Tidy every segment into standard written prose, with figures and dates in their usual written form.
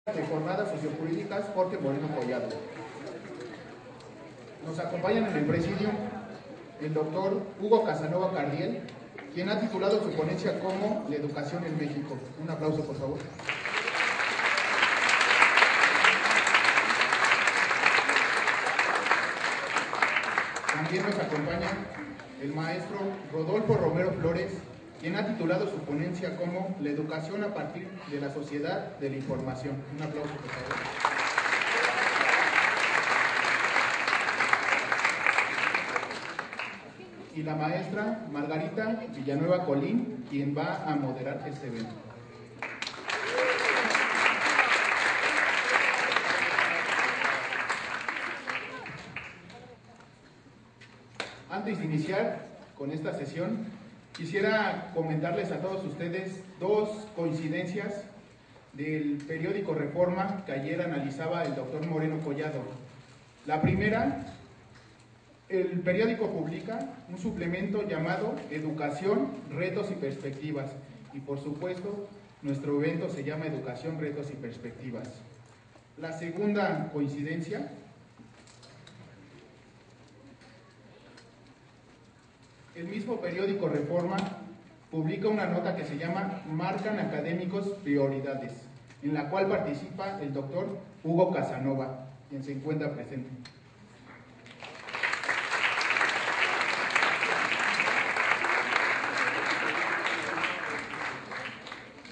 de Jornadas Sociojurídicas Jorge Moreno Collado. Nos acompañan en el presidio el doctor Hugo Casanova Cardiel, quien ha titulado su ponencia como La educación en México. Un aplauso, por favor. También nos acompaña el maestro Rodolfo Romero Flores, quien ha titulado su ponencia como La educación a partir de la sociedad de la información. Un aplauso, por favor. Y la maestra Margarita Villanueva Colín, quien va a moderar este evento. Antes de iniciar con esta sesión, quisiera comentarles a todos ustedes dos coincidencias del periódico Reforma que ayer analizaba el doctor Moreno Collado. La primera, el periódico publica un suplemento llamado Educación, Retos y Perspectivas. Y por supuesto, nuestro evento se llama Educación, Retos y Perspectivas. La segunda coincidencia, el mismo periódico Reforma publica una nota que se llama Marcan académicos prioridades, en la cual participa el doctor Hugo Casanova, quien se encuentra presente.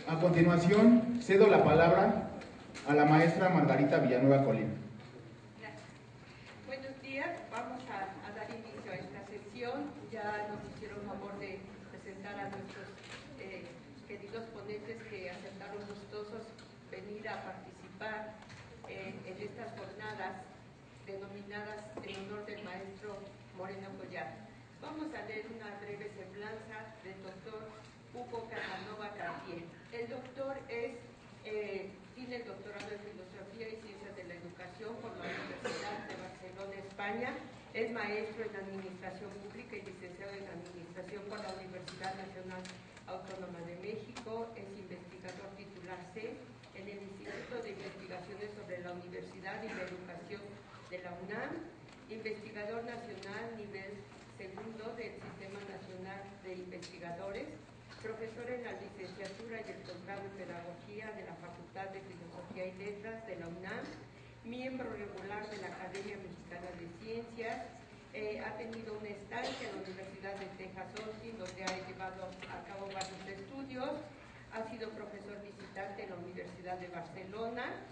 A continuación, cedo la palabra a la maestra Margarita Villanueva Colín. Gracias. Buenos días, vamos a dar inicio a esta sesión. Ya nos hicieron favor de presentar a nuestros queridos ponentes que aceptaron gustosos venir a participar en estas jornadas denominadas en honor del maestro Moreno Collado. Vamos a leer una breve semblanza del doctor Hugo Casanova Cardiel. El doctor tiene el doctorado en Filosofía y Ciencias de la Educación por la Universidad de Barcelona, España. Es maestro en Administración Pública y licenciado en Administración por la Universidad Nacional Autónoma de México. Es investigador titular C en el Instituto de Investigaciones sobre la Universidad y la Educación de la UNAM. Investigador nacional nivel segundo del Sistema Nacional de Investigadores. Profesor en la licenciatura y el posgrado en Pedagogía de la Facultad de Filosofía y Letras de la UNAM, miembro regular de la Academia Mexicana de Ciencias, ha tenido una estancia en la Universidad de Texas Austin, donde ha llevado a cabo varios estudios, ha sido profesor visitante en la Universidad de Barcelona,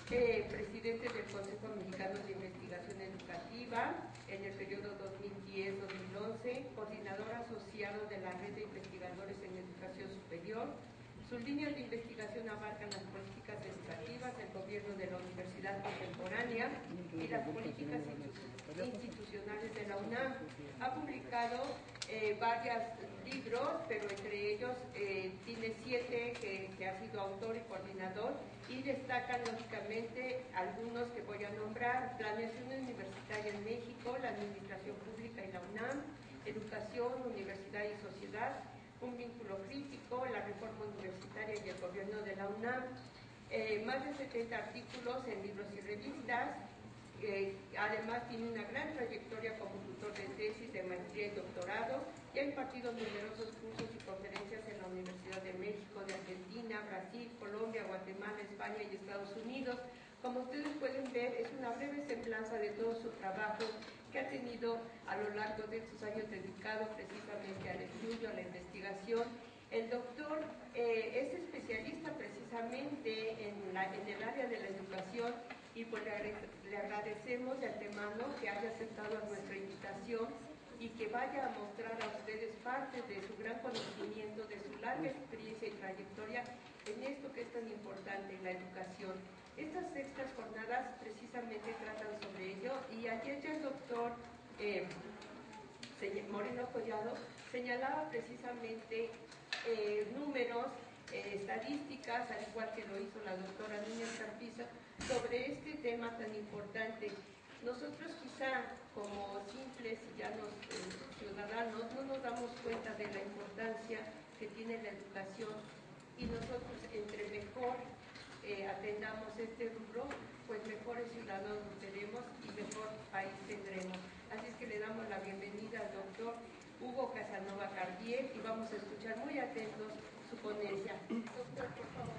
presidente del Consejo Mexicano de Investigación Educativa en el periodo 2010-2011, coordinador asociado de la Red de Investigadores en Educación Superior. Sus líneas de investigación abarcan las políticas educativas, el gobierno de la Universidad Contemporánea y las políticas institucionales de la UNAM. Ha publicado varios libros, pero entre ellos tiene 7 que ha sido autor y coordinador, y destacan lógicamente algunos que voy a nombrar: Planeación Universitaria en México, la Administración Pública y la UNAM, Educación, Universidad y Sociedad, Un vínculo crítico, la reforma universitaria y el gobierno de la UNAM. Más de 70 artículos en libros y revistas. Además tiene una gran trayectoria como tutor de tesis, de maestría y doctorado, y ha impartido numerosos cursos y conferencias en la Universidad de México, de Argentina, Brasil, Colombia, Guatemala, España y Estados Unidos. Como ustedes pueden ver, es una breve semblanza de todo su trabajo que ha tenido a lo largo de estos años dedicado precisamente al estudio, a la investigación. El doctor es especialista precisamente en el área de la educación, y pues le agradecemos de antemano que haya aceptado nuestra invitación y que vaya a mostrar a ustedes parte de su gran conocimiento, de su larga experiencia y trayectoria en esto que es tan importante, la educación. Estas sextas jornadas precisamente tratan sobre ello, y ayer ya el doctor Moreno Collado señalaba precisamente números, estadísticas, al igual que lo hizo la doctora Núñez Carpizo, sobre este tema tan importante. Nosotros quizá como simples ciudadanos no nos damos cuenta de la importancia que tiene la educación, y nosotros entre mejor atendamos este rubro, pues mejores ciudadanos tenemos y mejor país tendremos. Así es que le damos la bienvenida al doctor Hugo Casanova Cartier y vamos a escuchar muy atentos su ponencia. Doctor, por favor.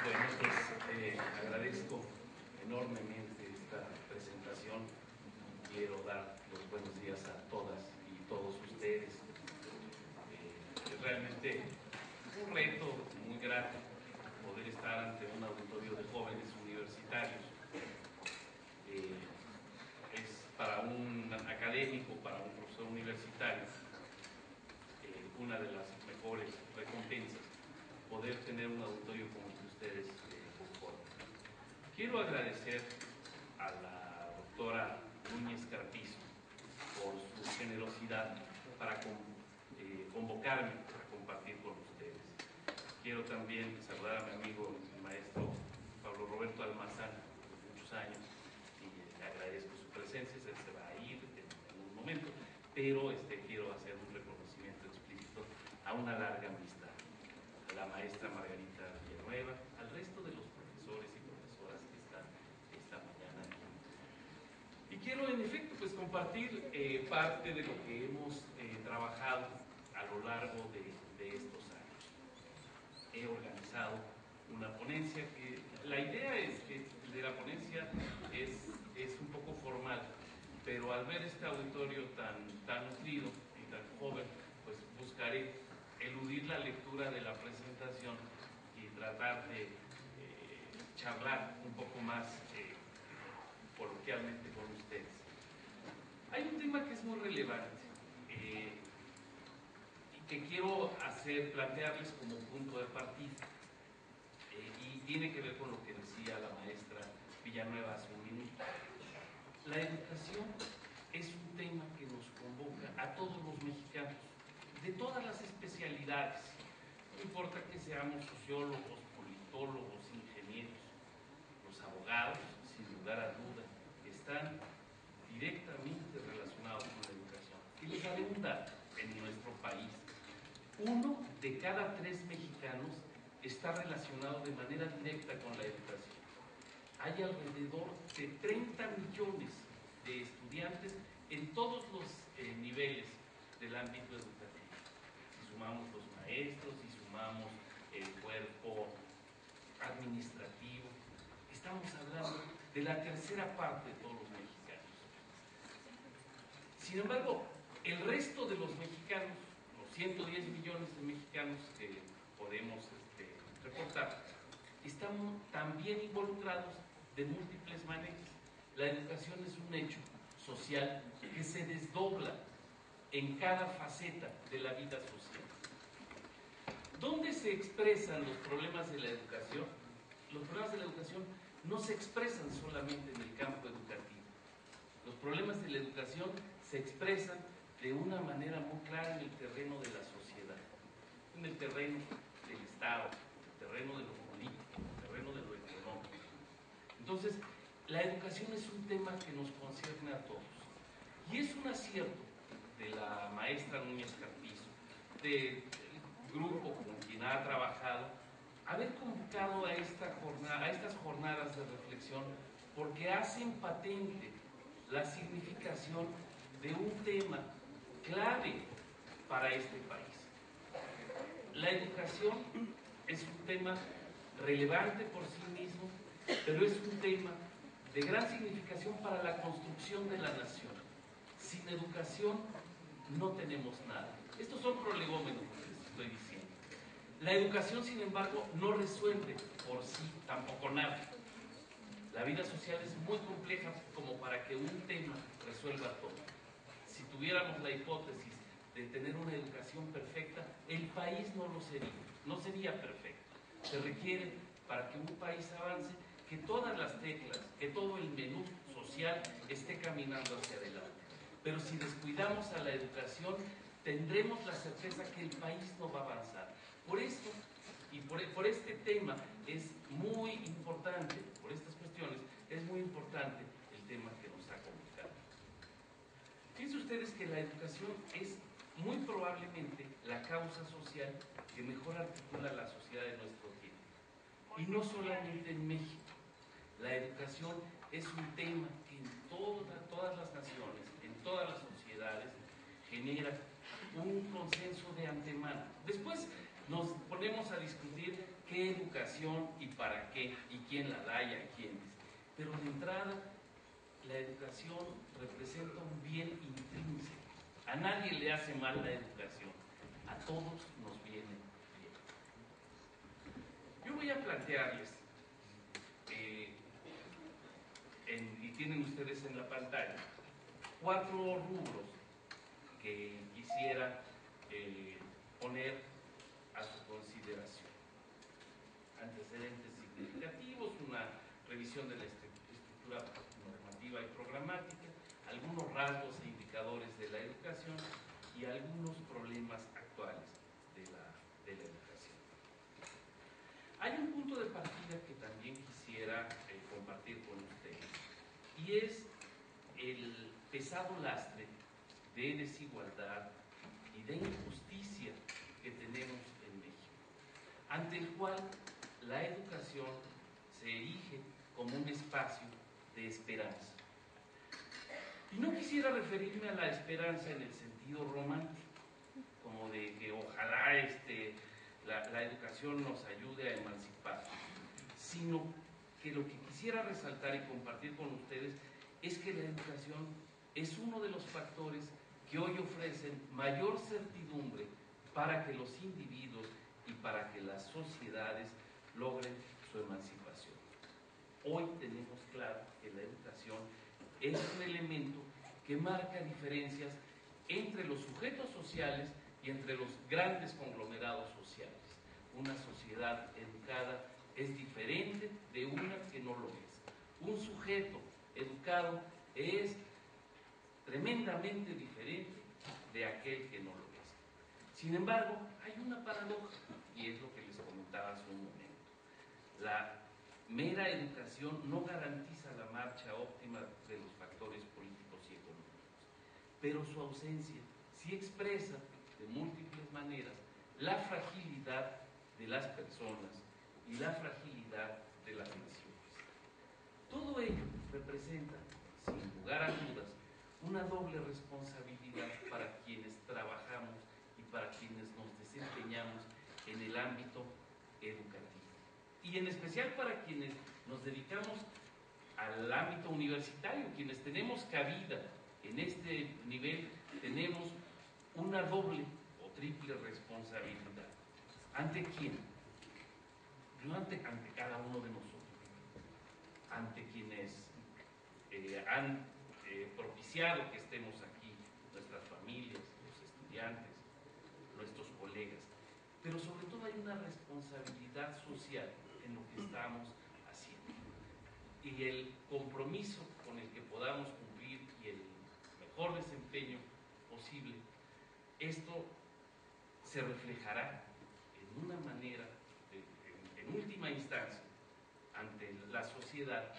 Bueno, pues agradezco enormemente esta presentación. Quiero dar los buenos días a todas y todos ustedes. Es realmente un reto muy grato poder estar ante un auditorio de jóvenes universitarios. Es para un académico, para un profesor universitario, una de las mejores recompensas poder tener un auditorio como el que ustedes conforman. Quiero agradecer a la doctora Núñez Carpizo por su generosidad para convocarme a compartir con ustedes. Quiero también saludar a mi amigo, el maestro Pablo Roberto Almazán, de muchos años, y le agradezco su presencia. Se va a ir en un momento, pero quiero hacer un reconocimiento explícito a una larga amistad, a la maestra Margarita Villanueva, al resto de los profesores y profesoras que están esta mañana aquí. Y quiero en efecto pues compartir parte de lo que hemos trabajado a lo largo de estos años. He organizado una ponencia que la idea de la ponencia es un poco formal, pero al ver este auditorio tan nutrido y tan joven, pues buscaré eludir la lectura de la presentación y tratar de charlar un poco más coloquialmente con ustedes. Hay un tema que es muy relevante y que quiero plantearles como punto de partida y tiene que ver con lo que decía la maestra Villanueva hace un minuto. La educación es un tema que nos convoca a todos los mexicanos, de todas las especialidades. No importa que seamos sociólogos, politólogos, ingenieros, los abogados, sin lugar a duda, están directamente relacionados con la educación. Y les daré un dato en nuestro país. 1 de cada 3 mexicanos está relacionado de manera directa con la educación. Hay alrededor de 30 millones de estudiantes en todos los niveles del ámbito educativo. Si sumamos los maestros, si sumamos el cuerpo administrativo, estamos hablando de la tercera parte de todos los mexicanos. Sin embargo, el resto de los mexicanos, los 110 millones de mexicanos que podemos reportar, están también involucrados de múltiples maneras. La educación es un hecho social que se desdobla en cada faceta de la vida social. ¿Dónde se expresan los problemas de la educación? Los problemas de la educación no se expresan solamente en el campo educativo. Los problemas de la educación se expresan de una manera muy clara en el terreno de la sociedad, en el terreno del Estado, en el terreno de lo político, en el terreno de lo económico. Entonces, la educación es un tema que nos concierne a todos. Y es un acierto de la maestra Núñez Carpizo, del grupo con quien ha trabajado, haber convocado a estas jornadas de reflexión, porque hacen patente la significación de un tema clave para este país. La educación es un tema relevante por sí mismo, pero es un tema de gran significación para la construcción de la nación. Sin educación no tenemos nada. Estos son prolegómenos que les estoy diciendo. La educación, sin embargo, no resuelve por sí tampoco nada. La vida social es muy compleja como para que un tema resuelva todo. Si tuviéramos la hipótesis de tener una educación perfecta, el país no sería perfecto. Se requiere, para que un país avance, que todas las teclas, que todo el menú social esté caminando hacia adelante. Pero si descuidamos a la educación, tendremos la certeza que el país no va a avanzar. Por esto, y por este tema es muy importante, por estas cuestiones, es muy importante el tema que nos ha convocado. Fíjense ustedes que la educación es muy probablemente la causa social que mejor articula la sociedad de nuestro tiempo. Y no solamente en México. La educación es un tema que en todas las naciones, en todas las sociedades, genera un consenso de antemano. Después nos ponemos a discutir qué educación y para qué, y quién la da y a quiénes. Pero de entrada, la educación representa un bien intrínseco. A nadie le hace mal la educación, a todos nos viene bien. Yo voy a plantearles, y tienen ustedes en la pantalla, 4 rubros que quisiera poner a su consideración. Antecedentes significativos, una revisión de la estructura normativa y programática, algunos rasgos e indicadores de la educación y algunos problemas actuales de la educación. Hay un punto de partida que también quisiera compartir con ustedes, y es el pesado lastre de desigualdad y de injusticia que tenemos en México, ante el cual la educación se erige como un espacio de esperanza. Y no quisiera referirme a la esperanza en el sentido romántico, como de que ojalá la educación nos ayude a emancipar, sino que lo que quisiera resaltar y compartir con ustedes es que la educación es uno de los factores que hoy ofrecen mayor certidumbre para que los individuos y para que las sociedades logren su emancipación. Hoy tenemos claro que la educación es un elemento que marca diferencias entre los sujetos sociales y entre los grandes conglomerados sociales. Una sociedad educada es diferente de una que no lo es. Un sujeto educado es tremendamente diferente de aquel que no lo es. Sin embargo, hay una paradoja, y es lo que les comentaba hace un momento. La mera educación no garantiza la marcha óptima de los factores políticos y económicos, pero su ausencia sí expresa de múltiples maneras la fragilidad de las personas y la fragilidad de las naciones. Todo ello representa, sin lugar a dudas, una doble responsabilidad para quienes trabajamos y para quienes nos desempeñamos en el ámbito educativo. Y en especial para quienes nos dedicamos al ámbito universitario, quienes tenemos cabida en este nivel, tenemos una doble o triple responsabilidad. ¿Ante quién? No ante cada uno de nosotros, ante quienes han propiciado que estemos aquí, nuestras familias, los estudiantes, nuestros colegas, pero sobre todo hay una responsabilidad social en lo que estamos haciendo, y el compromiso con el que podamos cumplir y el mejor desempeño posible, esto se reflejará en una manera, en última instancia, ante la sociedad,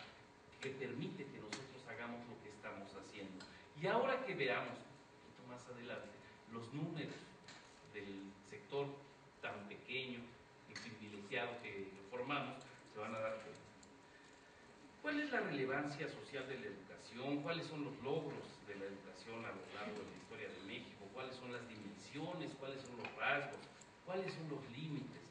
que permite que nosotros hagamos lo que estamos haciendo. Y ahora que veamos, un poquito más adelante, los números del sector tan pequeño y privilegiado que formamos, se van a dar cuenta. ¿Cuál es la relevancia social de la educación? ¿Cuáles son los logros de la educación a lo largo de la historia de México? ¿Cuáles son las dimensiones? ¿Cuáles son los rasgos? ¿Cuáles son los límites?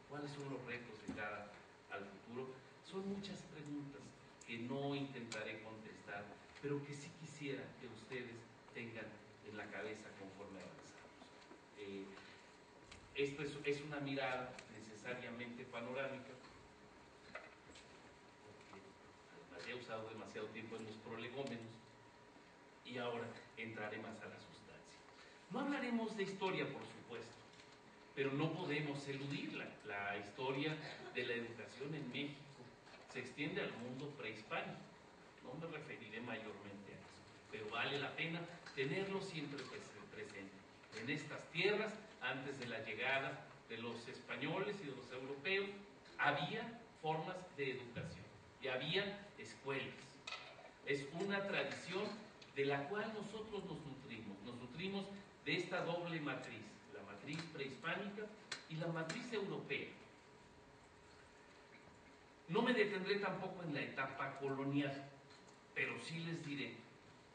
¿Cuáles son los retos de cara al futuro? Son muchas preguntas que no intentaré contestar, pero que sí quisiera que ustedes tengan en la cabeza conforme avanzamos. Esto es una mirada necesariamente panorámica, porque además he usado demasiado tiempo en los prolegómenos y ahora entraré más a la sustancia. No hablaremos de historia, por supuesto, pero no podemos eludirla. La historia de la educación en México se extiende al mundo prehispánico. No me referiré mayormente a eso, pero vale la pena tenerlo siempre presente. En estas tierras, antes de la llegada de los españoles y de los europeos, había formas de educación y había escuelas. Es una tradición de la cual nosotros nos nutrimos. Nos nutrimos de esta doble matriz, la matriz prehispánica y la matriz europea. No me detendré tampoco en la etapa colonial, pero sí les diré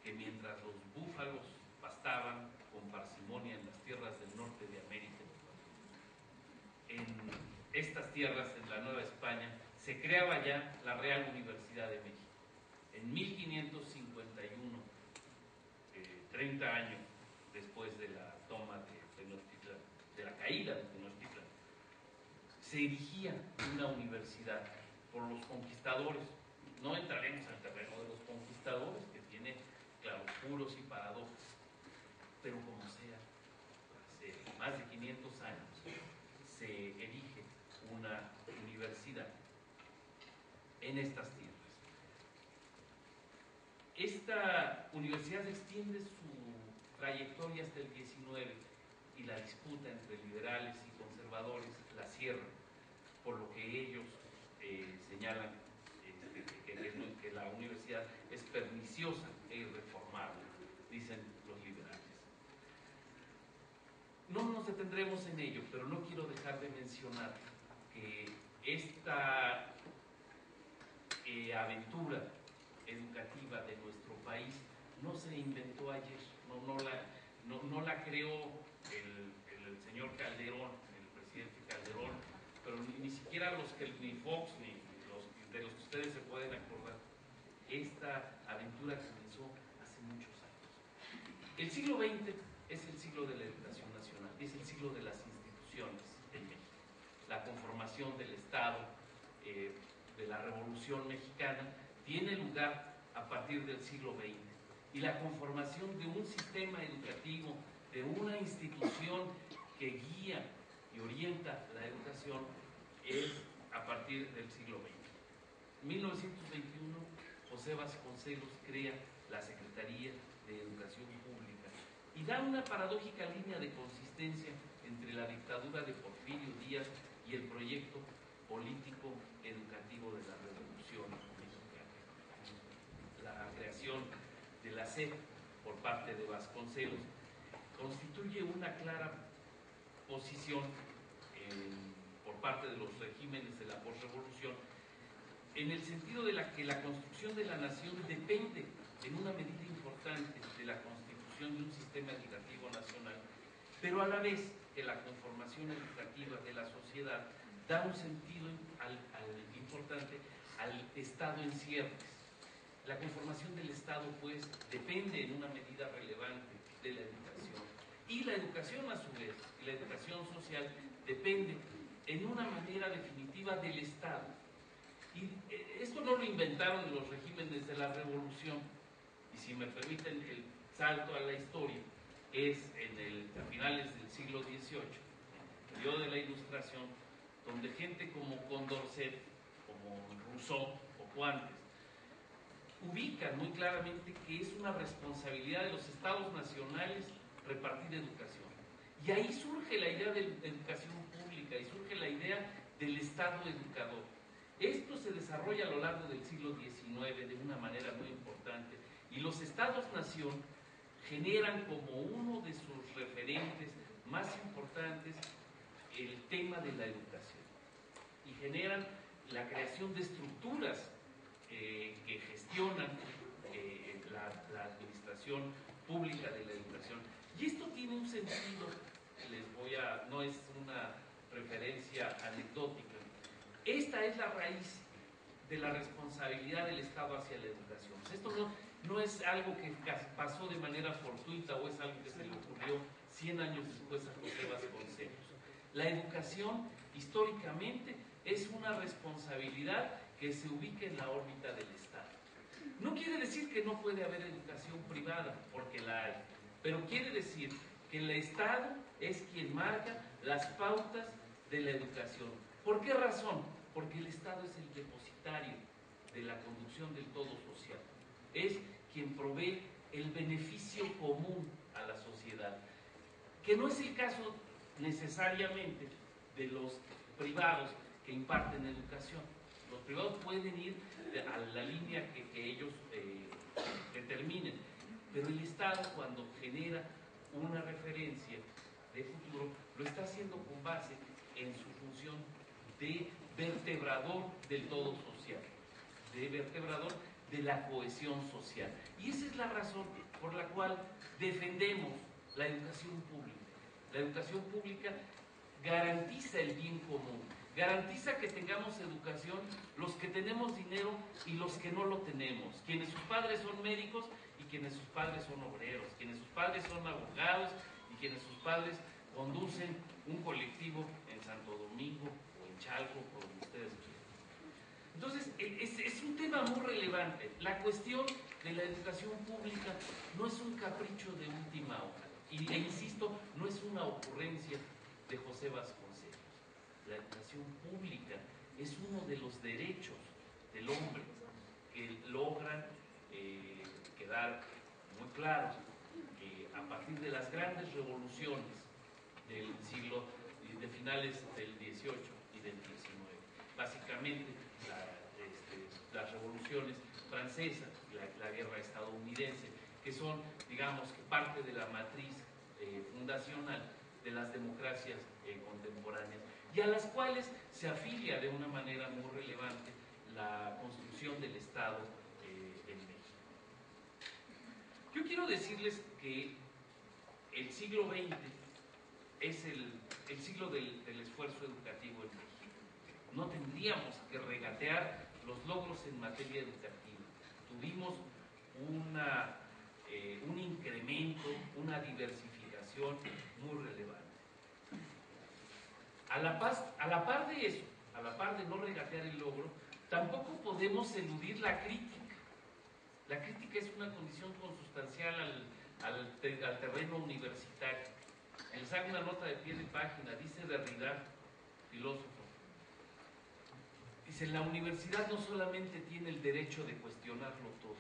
que mientras los búfalos pastaban con parsimonia en las tierras del norte de América, en estas tierras, en la Nueva España, se creaba ya la Real Universidad de México. En 1551, 30 años después de la toma de Tenochtitlan, de la caída de Tenochtitlan, se erigía una universidad por los conquistadores. No entraremos al terreno de los conquistadores, que tiene claroscuros y paradojas, pero como sea, hace más de 500 años se erige una universidad en estas tierras. Esta universidad extiende su trayectoria hasta el 19 y la disputa entre liberales y conservadores la cierra, por lo que ellos señalan que la universidad es perniciosa e irreformable, dicen los liberales. No nos detendremos en ello, pero no quiero dejar de mencionar que esta aventura educativa de nuestro país no se inventó ayer, no la creó el señor Calderón, el presidente Calderón, pero ni siquiera ni Fox ni de los que ustedes se pueden acordar. Esta aventura comenzó hace muchos años. El siglo XX es el siglo de la educación nacional, es el siglo de las instituciones en México. La conformación del Estado, de la Revolución Mexicana, tiene lugar a partir del siglo XX. Y la conformación de un sistema educativo, de una institución que guía y orienta la educación, es a partir del siglo XX. En 1921, José Vasconcelos crea la Secretaría de Educación Pública y da una paradójica línea de consistencia entre la dictadura de Porfirio Díaz y el proyecto político educativo de la Revolución Mexicana. La creación de la SEP por parte de Vasconcelos constituye una clara posición por parte de los regímenes de la posrevolución, en el sentido de que la construcción de la nación depende en una medida importante de la constitución de un sistema educativo nacional, pero a la vez que la conformación educativa de la sociedad da un sentido importante al Estado en ciernes. La conformación del Estado, pues, depende en una medida relevante de la educación. Y la educación, a su vez, y la educación social, depende en una manera definitiva del Estado. Y esto no lo inventaron los regímenes de la Revolución. Y si me permiten el salto a la historia, es a finales del siglo XVIII, el periodo de la Ilustración, donde gente como Condorcet, como Rousseau, poco antes, ubican muy claramente que es una responsabilidad de los estados nacionales repartir educación. Y ahí surge la idea de educación pública y surge la idea del Estado educador. Esto se desarrolla a lo largo del siglo XIX de una manera muy importante y los estados-nación generan como uno de sus referentes más importantes el tema de la educación y generan la creación de estructuras que gestionan la administración pública de la educación. Y esto tiene un sentido, no es una referencia anecdótica. Esta es la raíz de la responsabilidad del Estado hacia la educación. Esto no es algo que pasó de manera fortuita o es algo que se le ocurrió 100 años después a José Vasconcelos. La educación, históricamente, es una responsabilidad que se ubica en la órbita del Estado. No quiere decir que no puede haber educación privada, porque la hay, pero quiere decir que el Estado es quien marca las pautas de la educación. ¿Por qué razón? Porque el Estado es el depositario de la conducción del todo social. Es quien provee el beneficio común a la sociedad, que no es el caso necesariamente de los privados que imparten educación. Los privados pueden ir a la línea que ellos determinen, Pero el Estado, cuando genera una referencia de futuro, lo está haciendo con base en su función de vertebrador del todo social, de vertebrador de la cohesión social. Y esa es la razón por la cual defendemos la educación pública. La educación pública garantiza el bien común, garantiza que tengamos educación los que tenemos dinero y los que no lo tenemos, quienes sus padres son médicos y quienes sus padres son obreros, quienes sus padres son abogados y quienes sus padres conducen un colectivo en Santo Domingo o en Chalco, por donde ustedes quieran. Entonces, es un tema muy relevante. La cuestión de la educación pública no es un capricho de última hora. E insisto, no es una ocurrencia de José Vasconcelos. La educación pública es uno de los derechos del hombre que logran quedar muy claros a partir de las grandes revoluciones del siglo, de finales del XVIII y del XIX. Básicamente, las revoluciones francesas, la guerra estadounidense, que son, digamos, que parte de la matriz fundacional de las democracias contemporáneas, y a las cuales se afilia de una manera muy relevante la construcción del Estado en México. Yo quiero decirles que el siglo XX es el siglo del esfuerzo educativo en México. No tendríamos que regatear los logros en materia educativa. Tuvimos un incremento, una diversificación muy relevante. A la par de eso, a la par de no regatear el logro, tampoco podemos eludir la crítica. La crítica es una condición consustancial al terreno universitario. Les hago una nota de pie de página, dice Derrida, filósofo. Dice, la universidad no solamente tiene el derecho de cuestionarlo todo.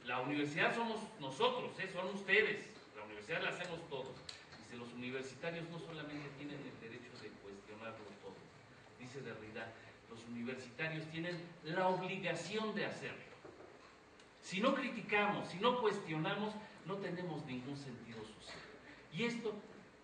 La universidad somos nosotros, son ustedes. La universidad la hacemos todos. Dice, los universitarios no solamente tienen el derecho de cuestionarlo todo. Dice Derrida, los universitarios tienen la obligación de hacerlo. Si no criticamos, si no cuestionamos, no tenemos ningún sentido social. Y esto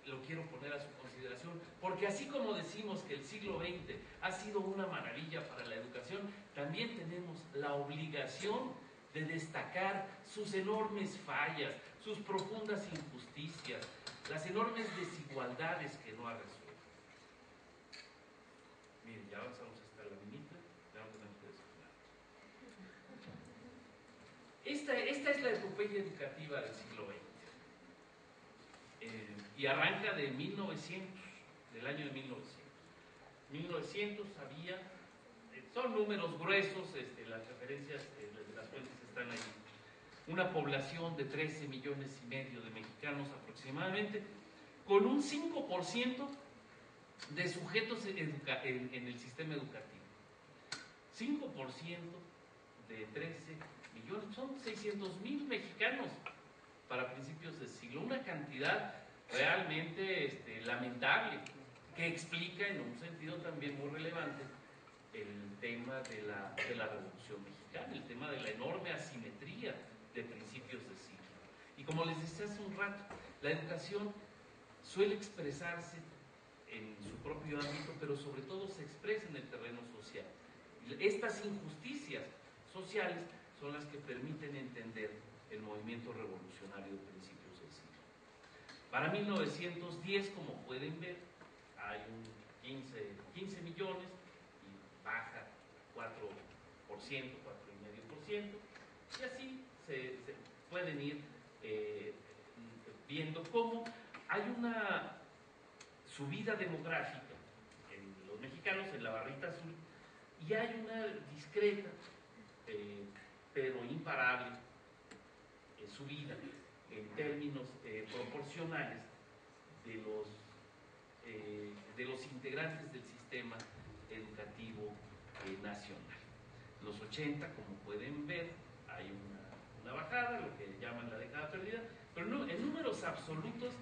lo quiero poner a su consideración, porque así como decimos que el siglo XX ha sido una maravilla para la educación, también tenemos la obligación de destacar sus enormes fallas, sus profundas injusticias, las enormes desigualdades que no ha resuelto. Miren, ya avanzamos hasta la minita, ya no tenemos que desfilar. Esta es la epopeya educativa del siglo XX. Y arranca de 1900, del año de 1900. 1900 había, son números gruesos, las referencias de las fuentes están ahí, una población de 13 millones y medio de mexicanos aproximadamente, con un 5% de sujetos en el sistema educativo. 5% de 13 millones, son 600,000 mexicanos para principios de siglo, una cantidad realmente lamentable, que explica en un sentido también muy relevante el tema de la Revolución Mexicana, el tema de la enorme asimetría de principios de siglo. Y como les decía hace un rato, la educación suele expresarse en su propio ámbito, pero sobre todo se expresa en el terreno social. Estas injusticias sociales son las que permiten entender el movimiento revolucionario de principios del siglo. Para 1910, como pueden ver, hay un 15 millones y baja 4%, 4,5%, y así se pueden ir viendo cómo hay una subida demográfica en los mexicanos, en la barrita azul, y hay una discreta, pero imparable, subida en términos proporcionales de los integrantes del sistema educativo nacional. En los 80, como pueden ver, hay una bajada, lo que llaman la década perdida, pero no, en números absolutos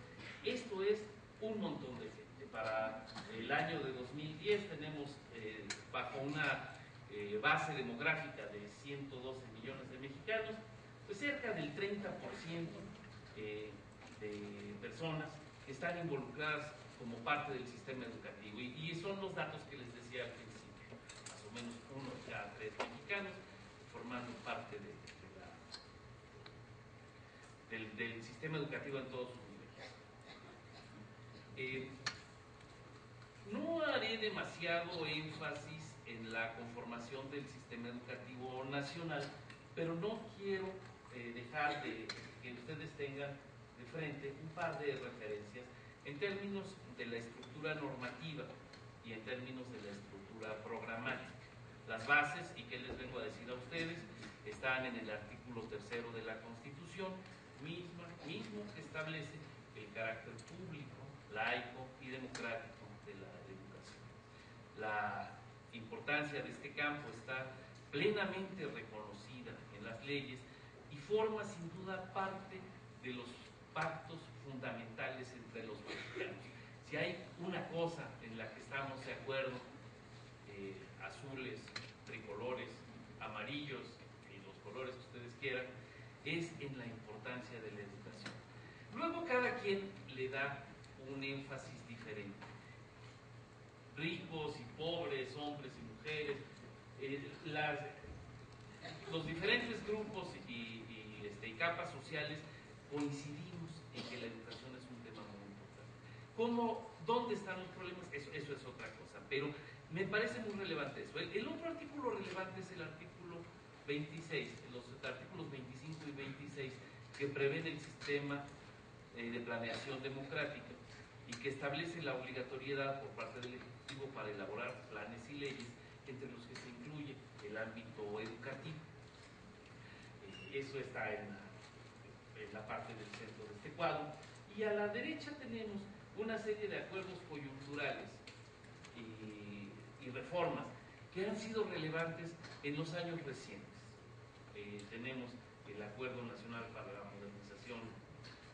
esto es un montón de gente. Para el año de 2010 tenemos bajo una base demográfica de 112 millones de mexicanos, pues cerca del 30% de personas que están involucradas como parte del sistema educativo. Y son los datos que les decía al principio, más o menos 1 de cada 3 mexicanos formando parte del sistema educativo en todos sus niveles. No haré demasiado énfasis en la conformación del sistema educativo nacional, pero no quiero dejar de que ustedes tengan de frente un par de referencias en términos de la estructura normativa y en términos de la estructura programática. Las bases, y que les vengo a decir a ustedes, están en el artículo 3º de la Constitución, mismo que establece el carácter público, laico y democrático de la educación. La importancia de este campo está plenamente reconocida en las leyes y forma sin duda parte de los pactos fundamentales entre los mexicanos. Si hay una cosa en la que estamos de acuerdo, azules, tricolores, amarillos y los colores que ustedes quieran, es en la importancia de la educación. Luego cada quien le da un énfasis diferente. Ricos y pobres, hombres y mujeres, los diferentes grupos y capas sociales coincidimos en que la educación es un tema muy importante. ¿Dónde están los problemas? Eso es otra cosa, pero me parece muy relevante eso. El otro artículo relevante es el artículo 26, los artículos 25 y 26, que prevén el sistema de planeación democrática y que establece la obligatoriedad por parte del Ejecutivo para elaborar planes y leyes, entre los que se incluye el ámbito educativo. Eso está en la parte del centro de este cuadro. Y a la derecha tenemos una serie de acuerdos coyunturales y reformas que han sido relevantes en los años recientes. Tenemos el Acuerdo Nacional para la Modernización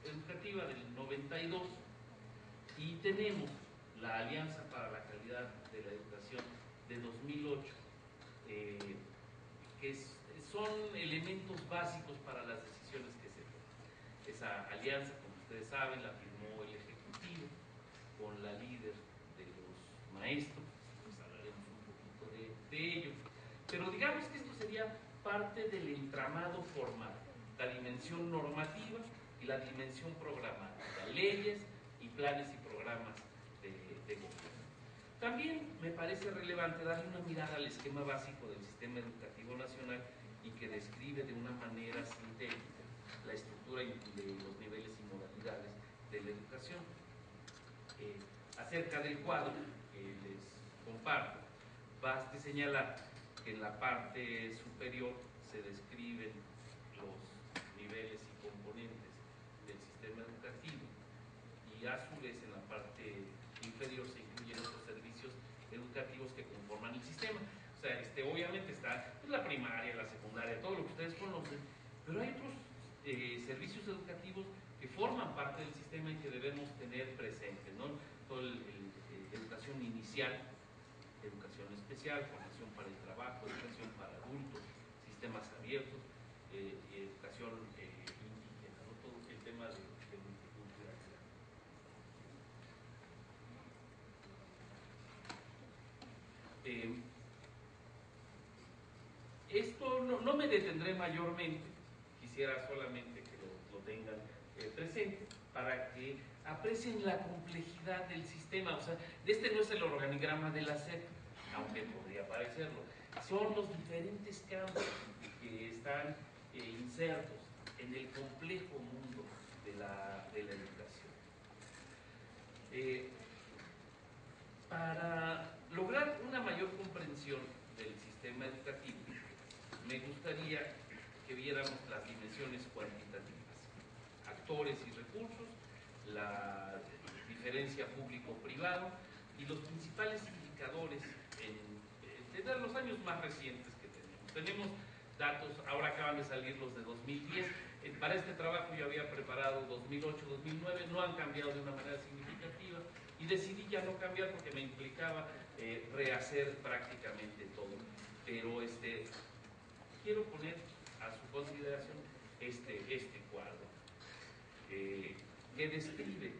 Educativa del 92 y tenemos la Alianza para la Calidad de la Educación de 2008, que son elementos básicos para las decisiones que se toman. Esa alianza, como ustedes saben, la firmó el Ejecutivo con la líder de los maestros, pues hablaremos un poquito de ello, pero digamos que esto sería parte del entramado formal, la dimensión normativa y la dimensión programática, leyes y planes y programas de gobierno. También me parece relevante darle una mirada al esquema básico del sistema educativo nacional y que describe de una manera sintética la estructura de los niveles y modalidades de la educación. Acerca del cuadro que les comparto, baste señalar que en la parte superior se describen los niveles y componentes del sistema educativo y a su vez en la parte inferior se incluyen otros servicios educativos que conforman el sistema. O sea, obviamente está pues, la primaria, la secundaria, todo lo que ustedes conocen, pero hay otros servicios educativos que forman parte del sistema y que debemos tener presentes, ¿no? Todo educación inicial, educación especial, formación para el trabajo, educación para adultos, sistemas abiertos, educación indígena, ¿no? Todo el tema de multiculturalidad. Esto no me detendré mayormente, quisiera solamente que lo tengan presente para que aprecien la complejidad del sistema. O sea, este no es el organigrama de la SEP, aunque podría parecerlo. Son los diferentes campos que están insertos en el complejo mundo de la educación. Para lograr una mayor comprensión del sistema educativo, me gustaría que viéramos las dimensiones cuantitativas, actores y recursos, la diferencia público-privado y los principales indicadores en los años más recientes que tenemos. Tenemos datos, ahora acaban de salir los de 2010, para este trabajo yo había preparado 2008, 2009, no han cambiado de una manera significativa y decidí ya no cambiar porque me implicaba rehacer prácticamente todo. Pero quiero poner a su consideración este cuadro, que describe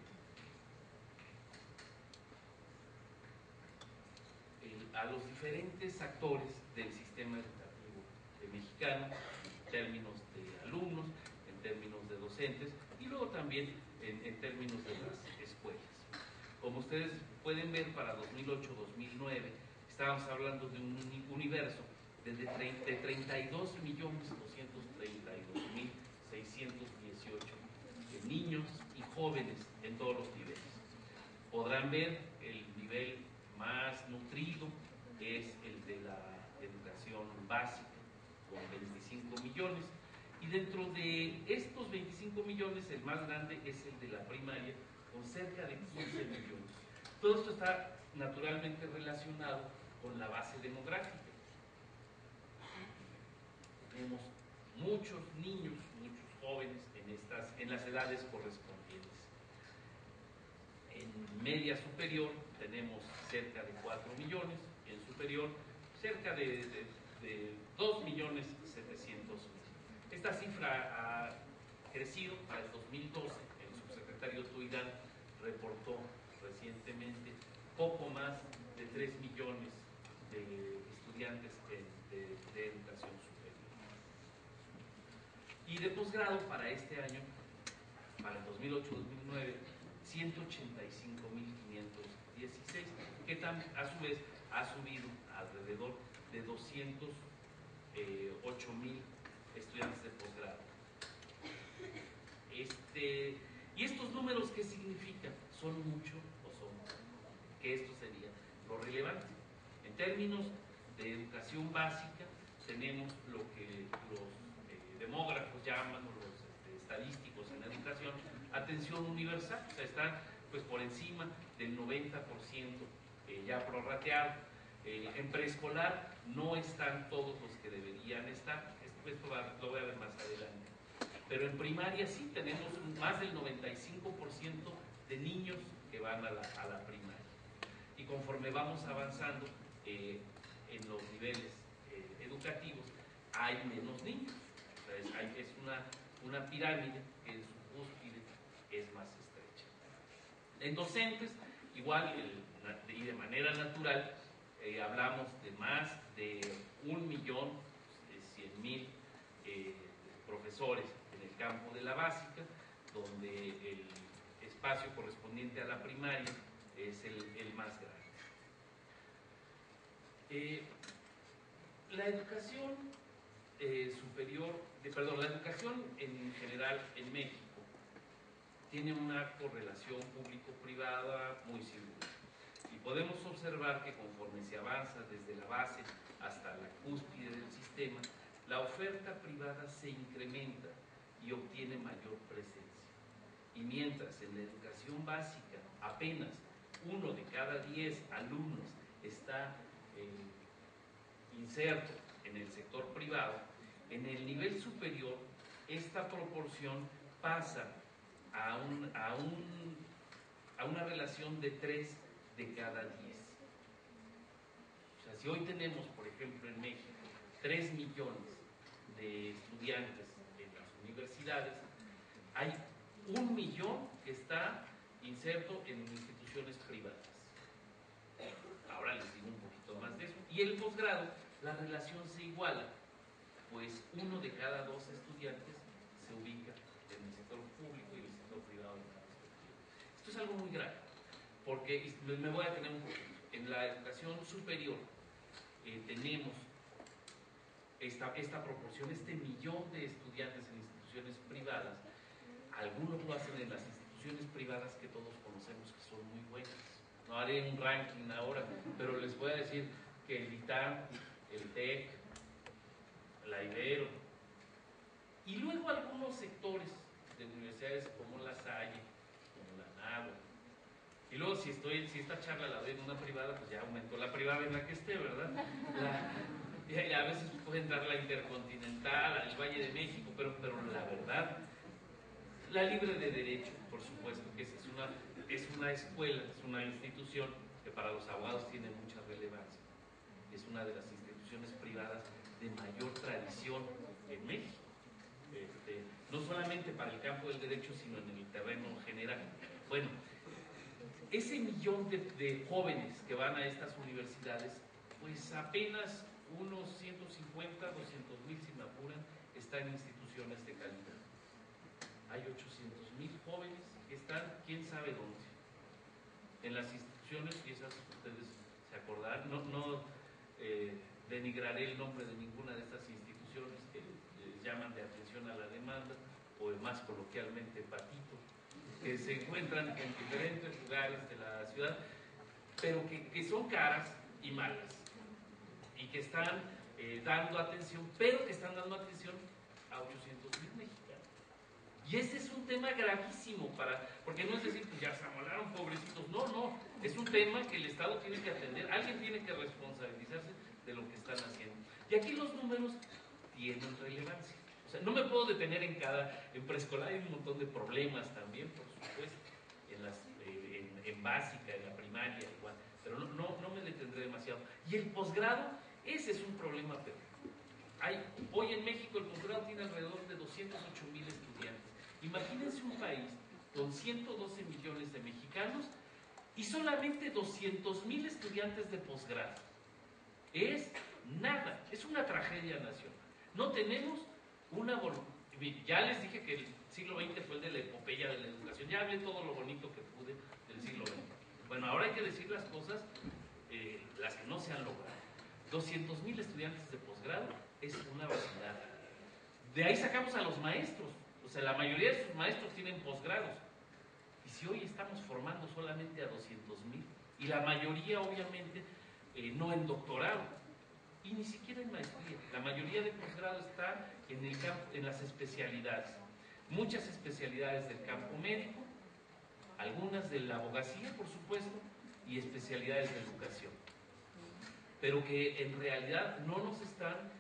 a los diferentes actores del sistema educativo mexicano, en términos de alumnos, en términos de docentes y luego también en términos de las escuelas. Como ustedes pueden ver, para 2008-2009 estábamos hablando de un universo de 32.232.618 niños y jóvenes en todos los niveles. Podrán ver el nivel más nutrido es el de la educación básica, con 25 millones, y dentro de estos 25 millones el más grande es el de la primaria, con cerca de 15 millones. Todo esto está naturalmente relacionado con la base demográfica. Tenemos muchos niños, muchos jóvenes en las edades correspondientes. En media superior tenemos cerca de 4 millones, y en superior cerca de 2.700.000. Esta cifra ha crecido. Para el 2012, el subsecretario Tuidán reportó recientemente poco más de 3 millones de estudiantes de educación superior. Y de posgrado, para este año, para el 2008-2009, 185.516, que a su vez ha subido alrededor de 208.000 estudiantes de posgrado. ¿Y estos números qué significan? ¿Son mucho o son poco? Que esto sería lo relevante. En términos de educación básica, tenemos lo que los demógrafos llaman, o los estadísticos en educación, atención universal. O sea, están pues por encima del 90% ya prorrateado. En preescolar no están todos los que deberían estar. Esto lo voy a ver más adelante. Pero en primaria sí tenemos más del 95% de niños que van a la primaria. Y conforme vamos avanzando en los niveles educativos, hay menos niños. O sea, es una pirámide que en su cúspide es más estrecha. En docentes, igual y de manera natural, hablamos de más de 1.100.000 profesores en el campo de la básica, donde el espacio correspondiente a la primaria es el más grande. La educación la educación en general en México tiene una correlación público-privada muy segura. Y podemos observar que conforme se avanza desde la base hasta la cúspide del sistema, la oferta privada se incrementa y obtiene mayor presencia. Y mientras en la educación básica apenas 1 de cada 10 alumnos está inserto en el sector privado, en el nivel superior esta proporción pasa a una relación de 3 de cada 10. O sea, si hoy tenemos, por ejemplo, en México 3 millones de estudiantes en las universidades, hay 1 millón que está inserto en instituciones privadas. Ahora les digo un poquito más de eso. Y el posgrado, la relación se iguala, pues 1 de cada 2 estudiantes se ubica en el sector público y en el sector privado. Esto es algo muy grave, porque me voy a tener un poquito. En la educación superior tenemos esta proporción, este millón de estudiantes en instituciones privadas. Algunos lo hacen en las instituciones privadas que todos conocemos que son muy buenas. No haré un ranking ahora, pero les voy a decir que el ITAM, el TEC, la Ibero, y luego algunos sectores de universidades como la Salle, como la NAGUA. Y luego si esta charla la doy en una privada, pues ya aumentó la privada en la que esté, ¿verdad? Y a veces puede entrar la Intercontinental, el Valle de México, pero la verdad, la Libre de Derecho, por supuesto, que es una escuela, es una institución que para los abogados tiene mucha relevancia. Es una de las instituciones privadas de mayor tradición en México. no solamente para el campo del derecho, sino en el terreno general. Bueno, ese millón de jóvenes que van a estas universidades, pues apenas unos 150, 200,000, si me apuran, están en instituciones de calidad. Hay 800,000 jóvenes que están, quién sabe dónde, en las instituciones, y esas ustedes se acordarán, no denigraré el nombre de ninguna de estas instituciones que llaman de atención a la demanda, o más coloquialmente patito, que se encuentran en diferentes lugares de la ciudad, pero que son caras y malas, y que están dando atención, pero que están dando atención a 800,000 mexicanos. Y ese es un tema gravísimo, porque no es decir, pues ya se amolaron, pobrecitos, no, es un tema que el Estado tiene que atender, alguien tiene que responsabilizarse de lo que están haciendo. Y aquí los números tienen relevancia. O sea, no me puedo detener en preescolar hay un montón de problemas también, por supuesto, en básica, en la primaria, igual, pero no me detendré demasiado. Y el posgrado, ese es un problema, pero hoy en México el posgrado tiene alrededor de 208,000 estudiantes. Imagínense un país con 112 millones de mexicanos y solamente 200,000 estudiantes de posgrado. Es nada, es una tragedia nacional. No tenemos una voluntad. Ya les dije que el siglo XX fue el de la epopeya de la educación. Ya hablé todo lo bonito que pude del siglo XX. Bueno, ahora hay que decir las cosas, las que no se han logrado. 200,000 estudiantes de posgrado es una vacilada. De ahí sacamos a los maestros. O sea, la mayoría de sus maestros tienen posgrados. Y si hoy estamos formando solamente a 200,000, y la mayoría obviamente no en doctorado, y ni siquiera en maestría. La mayoría de posgrado está en el campo, en las especialidades. Muchas especialidades del campo médico, algunas de la abogacía, por supuesto, y especialidades de educación. Pero que en realidad no nos están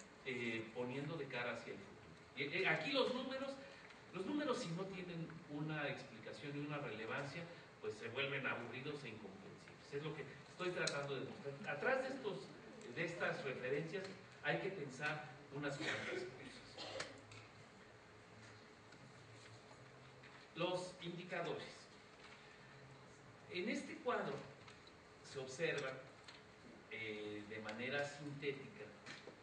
poniendo de cara hacia el futuro. Aquí los números si no tienen una explicación y una relevancia, pues se vuelven aburridos e incomprensibles. Es lo que estoy tratando de mostrar. Atrás de estas referencias hay que pensar unas cuantas cosas. Los indicadores. En este cuadro se observan de manera sintética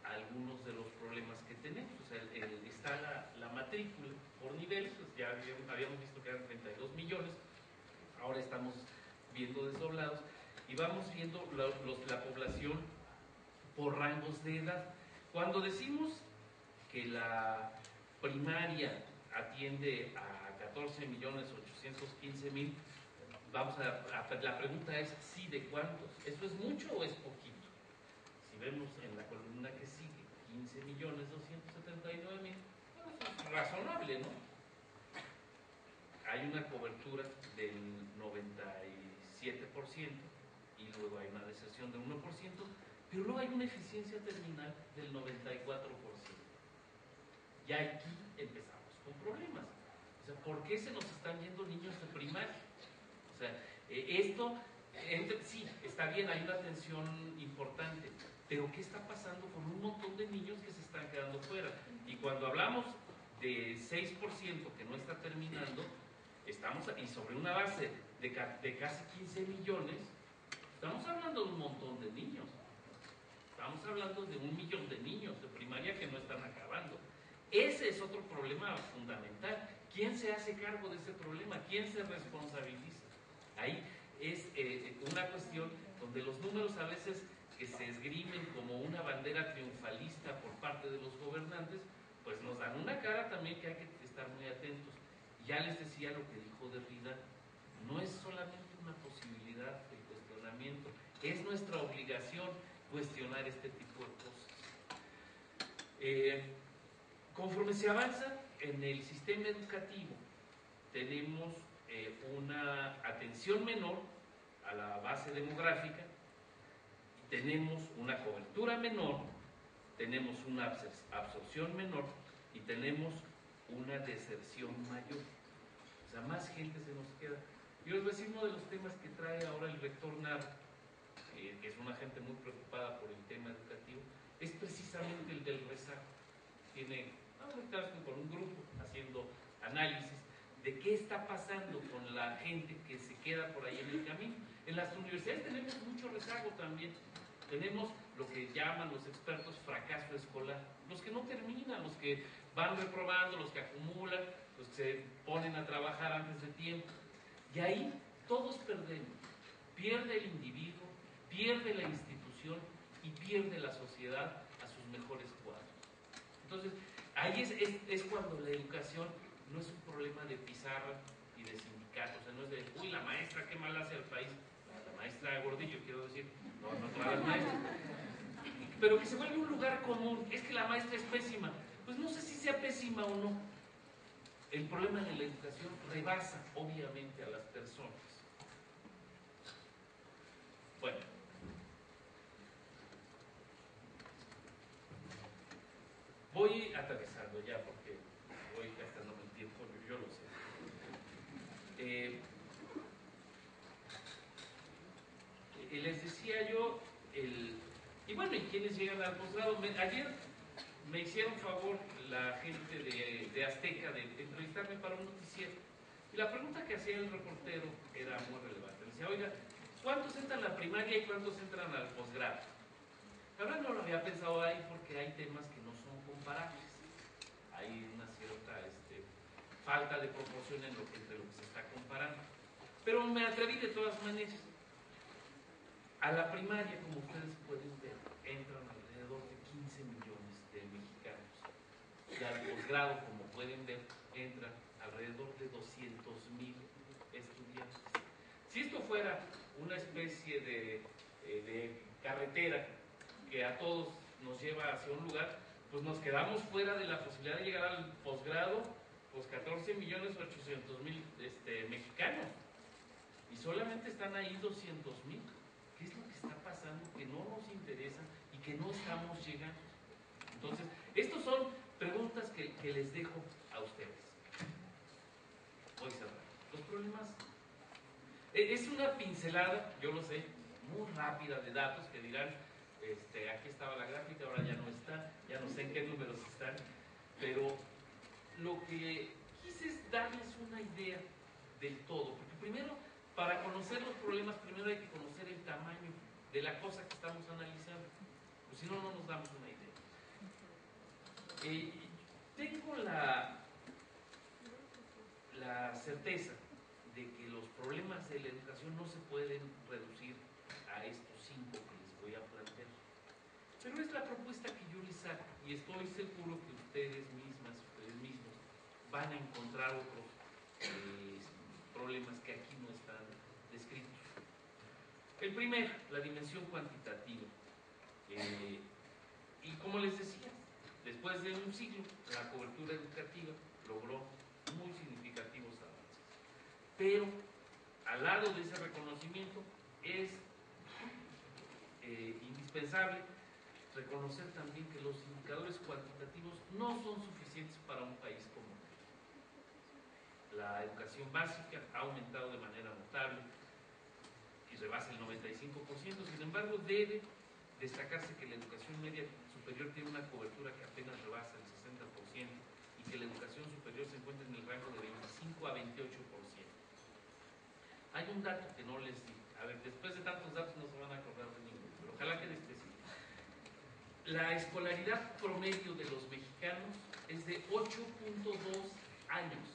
algunos de los problemas que tenemos. O sea, está la matrícula por niveles, pues ya habíamos visto que eran 32 millones, ahora estamos viendo desdoblados, y vamos viendo la población por rangos de edad. Cuando decimos que la primaria atiende a 14,815,000, la pregunta es sí, ¿de cuántos? ¿Eso es mucho o es poquito? Si vemos en la columna que sigue 15,279,000, bueno, eso es razonable, ¿no? Hay una cobertura del 97% y luego hay una deserción del 1%, pero luego hay una eficiencia terminal del 94%. Y aquí empezamos con problemas. O sea, ¿por qué se nos están yendo niños de primaria? O sea, sí, está bien, hay una atención importante, pero ¿qué está pasando con un montón de niños que se están quedando fuera? Y cuando hablamos de 6% que no está terminando, y sobre una base de casi 15 millones, estamos hablando de un montón de niños. Estamos hablando de 1 millón de niños de primaria que no están acabando. Ese es otro problema fundamental. ¿Quién se hace cargo de ese problema? ¿Quién se responsabiliza? Ahí es una cuestión donde los números a veces que se esgrimen como una bandera triunfalista por parte de los gobernantes, pues nos dan una cara también que hay que estar muy atentos. Ya les decía lo que dijo Derrida, no es solamente una posibilidad de cuestionamiento, es nuestra obligación cuestionar este tipo de cosas. Conforme se avanza en el sistema educativo, tenemos una atención menor a la base demográfica, tenemos una cobertura menor, tenemos una absorción menor y tenemos una deserción mayor. O sea, más gente se nos queda. Y les voy a decir uno de los temas que trae ahora el rector Narro, que es una gente muy preocupada por el tema educativo, es precisamente el del rezago. Tiene Vamos a estar con un grupo haciendo análisis de qué está pasando con la gente que se queda por ahí en el camino. En las universidades tenemos mucho rezago también. Tenemos lo que llaman los expertos fracaso escolar. Los que no terminan, los que van reprobando, los que acumulan, los que se ponen a trabajar antes de tiempo. Y ahí todos perdemos. Pierde el individuo, pierde la institución y pierde la sociedad a sus mejores cuadros. Entonces, ahí es cuando la educación no es un problema de pizarra y de sindicatos, o sea, no es de, uy, la maestra, qué mal hace al país. La maestra Gordillo, quiero decir, no todas las maestras. Pero que se vuelve un lugar común, es que la maestra es pésima. Pues no sé si sea pésima o no. El problema de la educación rebasa, obviamente, a las personas. Bueno. Voy aterrizando ya porque voy gastándome el tiempo, yo lo sé. Les decía yo, y bueno, ¿y quiénes llegan al posgrado? Ayer me hicieron favor la gente de Azteca de entrevistarme para un noticiero. Y la pregunta que hacía el reportero era muy relevante. Le decía, oiga, ¿cuántos entran a la primaria y cuántos entran al posgrado? La verdad no lo había pensado ahí porque hay temas que no son comparables. Hay una cierta falta de proporción entre lo que se está comparando. Pero me atreví de todas maneras. A la primaria, como ustedes pueden ver, entran alrededor de 15 millones de mexicanos. Y al posgrado, como pueden ver, entran alrededor de 200,000 estudiantes. Si esto fuera una especie de carretera que a todos nos lleva hacia un lugar, pues nos quedamos fuera de la posibilidad de llegar al posgrado, pues 14,800,000 mexicanos. Y solamente están ahí 200,000. ¿Qué es lo que está pasando? Que no nos interesa y que no estamos llegando. Entonces, estas son preguntas que les dejo a ustedes. Voy cerrando. Los problemas. Es una pincelada, yo lo sé, muy rápida de datos que dirán, aquí estaba la gráfica, ahora ya no está, ya no sé en qué números están, pero lo que quise es darles una idea del todo, porque primero, para conocer los problemas, primero hay que conocer el tamaño de la cosa que estamos analizando, pues si no, no nos damos una idea. Tengo la certeza de que los problemas de la educación no se pueden reducir a estos 5 que les voy a plantear. Pero es la propuesta que yo les hago y estoy seguro que ustedes mismos van a encontrar otros problemas que aquí no están descritos. El primero, la dimensión cuantitativa. Y como les decía, después de un siglo, la cobertura educativa logró muy significativos avances. Pero, al lado de ese reconocimiento, es indispensable reconocer también que los indicadores cuantitativos no son suficientes para un país como este. La educación básica ha aumentado de manera notable y rebasa el 95%, sin embargo debe destacarse que la educación media superior tiene una cobertura que apenas rebasa el 60% y que la educación superior se encuentra en el rango de 25 a 28%. Hay un dato que no les di. A ver, después de tantos datos no se van a acordar de ninguno, pero ojalá que les esté. La escolaridad promedio de los mexicanos es de 8.2 años.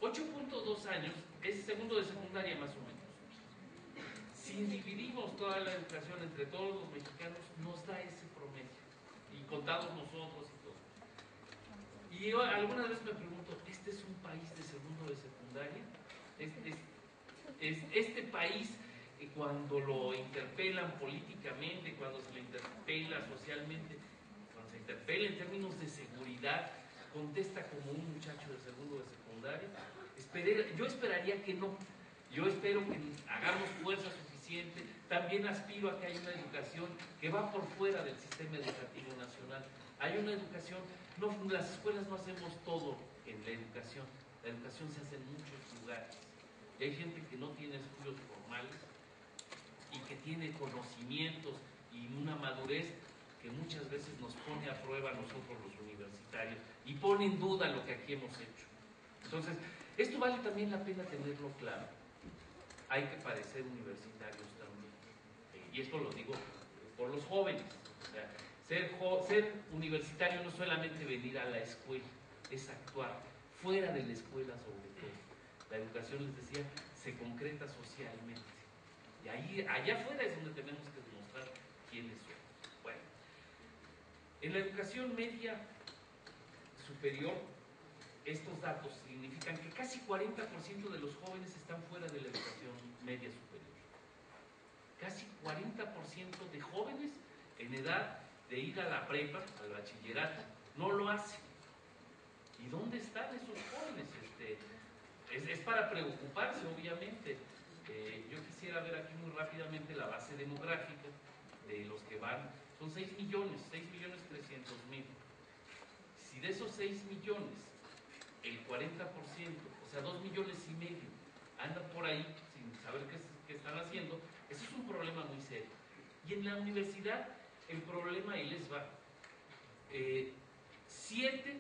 8.2 años es segundo de secundaria más o menos. Si dividimos toda la educación entre todos los mexicanos, nos da ese promedio. Y contados nosotros y todo. Y yo alguna vez me pregunto, ¿este es un país de segundo de secundaria? Este país, cuando lo interpelan políticamente, cuando se le interpela socialmente, cuando se interpela en términos de seguridad, contesta como un muchacho de segundo de secundaria. Yo esperaría que no. Yo espero que hagamos fuerza suficiente. También aspiro a que haya una educación que va por fuera del sistema educativo nacional. Hay una educación, las escuelas no hacemos todo en la educación se hace en muchos lugares. Y hay gente que no tiene estudios formales y que tiene conocimientos y una madurez que muchas veces nos pone a prueba a nosotros los universitarios y pone en duda lo que aquí hemos hecho. Entonces, esto vale también la pena tenerlo claro. Hay que parecer universitarios también. Y esto lo digo por los jóvenes. O sea, ser universitario no es solamente venir a la escuela, es actuar fuera de la escuela sobre todo. La educación, les decía, se concreta socialmente. Y allá afuera es donde tenemos que demostrar quiénes somos. Bueno, en la educación media superior, estos datos significan que casi 40% de los jóvenes están fuera de la educación media superior. Casi 40% de jóvenes en edad de ir a la prepa, al bachillerato, no lo hacen. ¿Y dónde están esos jóvenes? Es para preocuparse, obviamente. Yo quisiera ver aquí muy rápidamente la base demográfica de los que van. Son 6.300.000. Si de esos 6 millones, el 40%, o sea, 2,5 millones, andan por ahí sin saber qué están haciendo, eso es un problema muy serio. Y en la universidad, el problema ahí les va. 7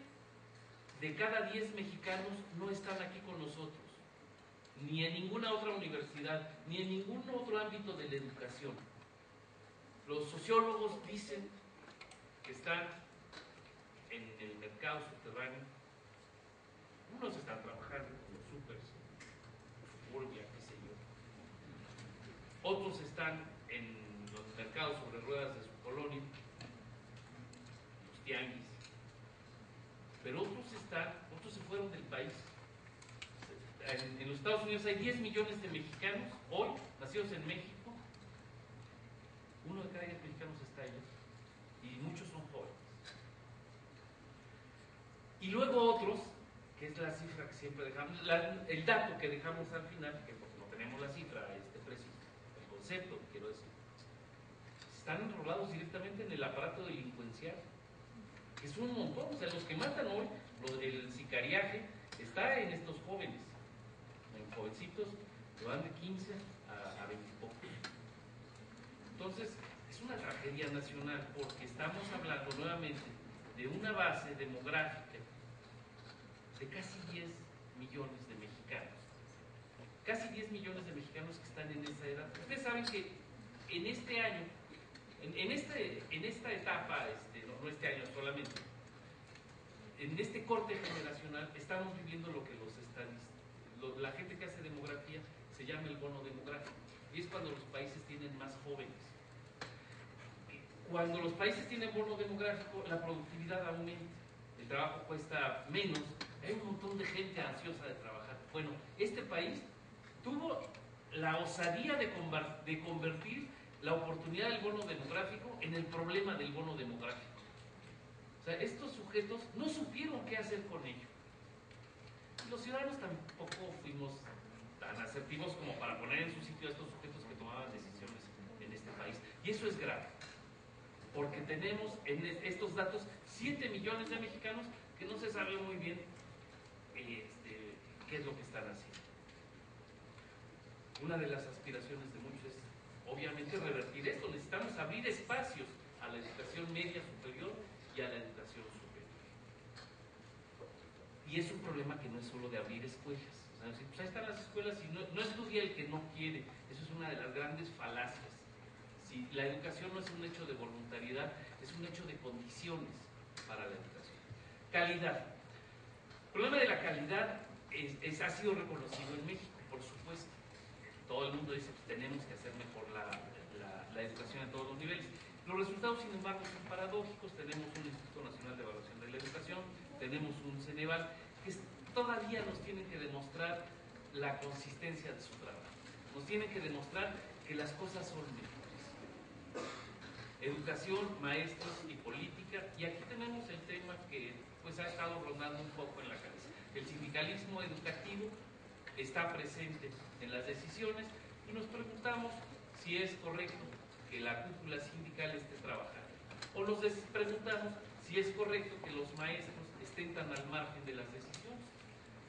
de cada 10 mexicanos no están aquí con nosotros, ni en ninguna otra universidad, ni en ningún otro ámbito de la educación. Los sociólogos dicen que están en el mercado subterráneo. Unos están trabajando en los supers, Suburbia, qué sé yo. Otros están en los mercados sobre ruedas de su colonia, los tianguis. Pero otros se fueron del país. En los Estados Unidos hay 10 millones de mexicanos, hoy, nacidos en México. 1 de cada 10 mexicanos está allá. Y muchos son jóvenes. Y luego otros, que es la cifra que siempre dejamos, el dato que dejamos al final, que porque no tenemos la cifra preciso, el concepto, quiero decir, están enrolados directamente en el aparato delincuencial, que es un montón. O sea, los que matan hoy, el sicariaje, está en estos jóvenes, en jovencitos que van de 15 a 20 y pocos. Entonces, es una tragedia nacional porque estamos hablando nuevamente de una base demográfica de casi 10 millones de mexicanos. Casi 10 millones de mexicanos que están en esa edad. Ustedes saben que en este año, en esta etapa, no este año solamente, en este corte generacional, estamos viviendo lo que los estadistas, la gente que hace demografía, se llama el bono demográfico. Y es cuando los países tienen más jóvenes. Cuando los países tienen bono demográfico, la productividad aumenta, el trabajo cuesta menos, hay un montón de gente ansiosa de trabajar. Bueno, este país tuvo la osadía de convertir la oportunidad del bono demográfico en el problema del bono demográfico. O sea, estos sujetos no supieron qué hacer con ello. Los ciudadanos tampoco fuimos tan asertivos como para poner en su sitio a estos sujetos que tomaban decisiones en este país. Y eso es grave, porque tenemos en estos datos 7 millones de mexicanos que no se sabe muy bien qué es lo que están haciendo. Una de las aspiraciones de muchos es, obviamente, revertir esto. Necesitamos abrir espacios a la educación media superior y a la educación superior. Y es un problema que no es solo de abrir escuelas. O sea, pues ahí están las escuelas y no estudia el que no quiere. Eso es una de las grandes falacias. Si la educación no es un hecho de voluntariedad, es un hecho de condiciones para la educación. Calidad. El problema de la calidad ha sido reconocido en México, por supuesto. Todo el mundo dice que tenemos que hacer mejor la educación en todos los niveles. Los resultados, sin embargo, son paradójicos. Tenemos un Instituto Nacional de Evaluación de la Educación, tenemos un Ceneval, que todavía nos tienen que demostrar la consistencia de su trabajo. Nos tienen que demostrar que las cosas son mejores. Educación, maestros y política. Y aquí tenemos el tema que pues ha estado rondando un poco en la cabeza. El sindicalismo educativo está presente en las decisiones y nos preguntamos si es correcto que la cúpula sindical esté trabajando. O nos preguntamos si es correcto que los maestros estén tan al margen de las decisiones.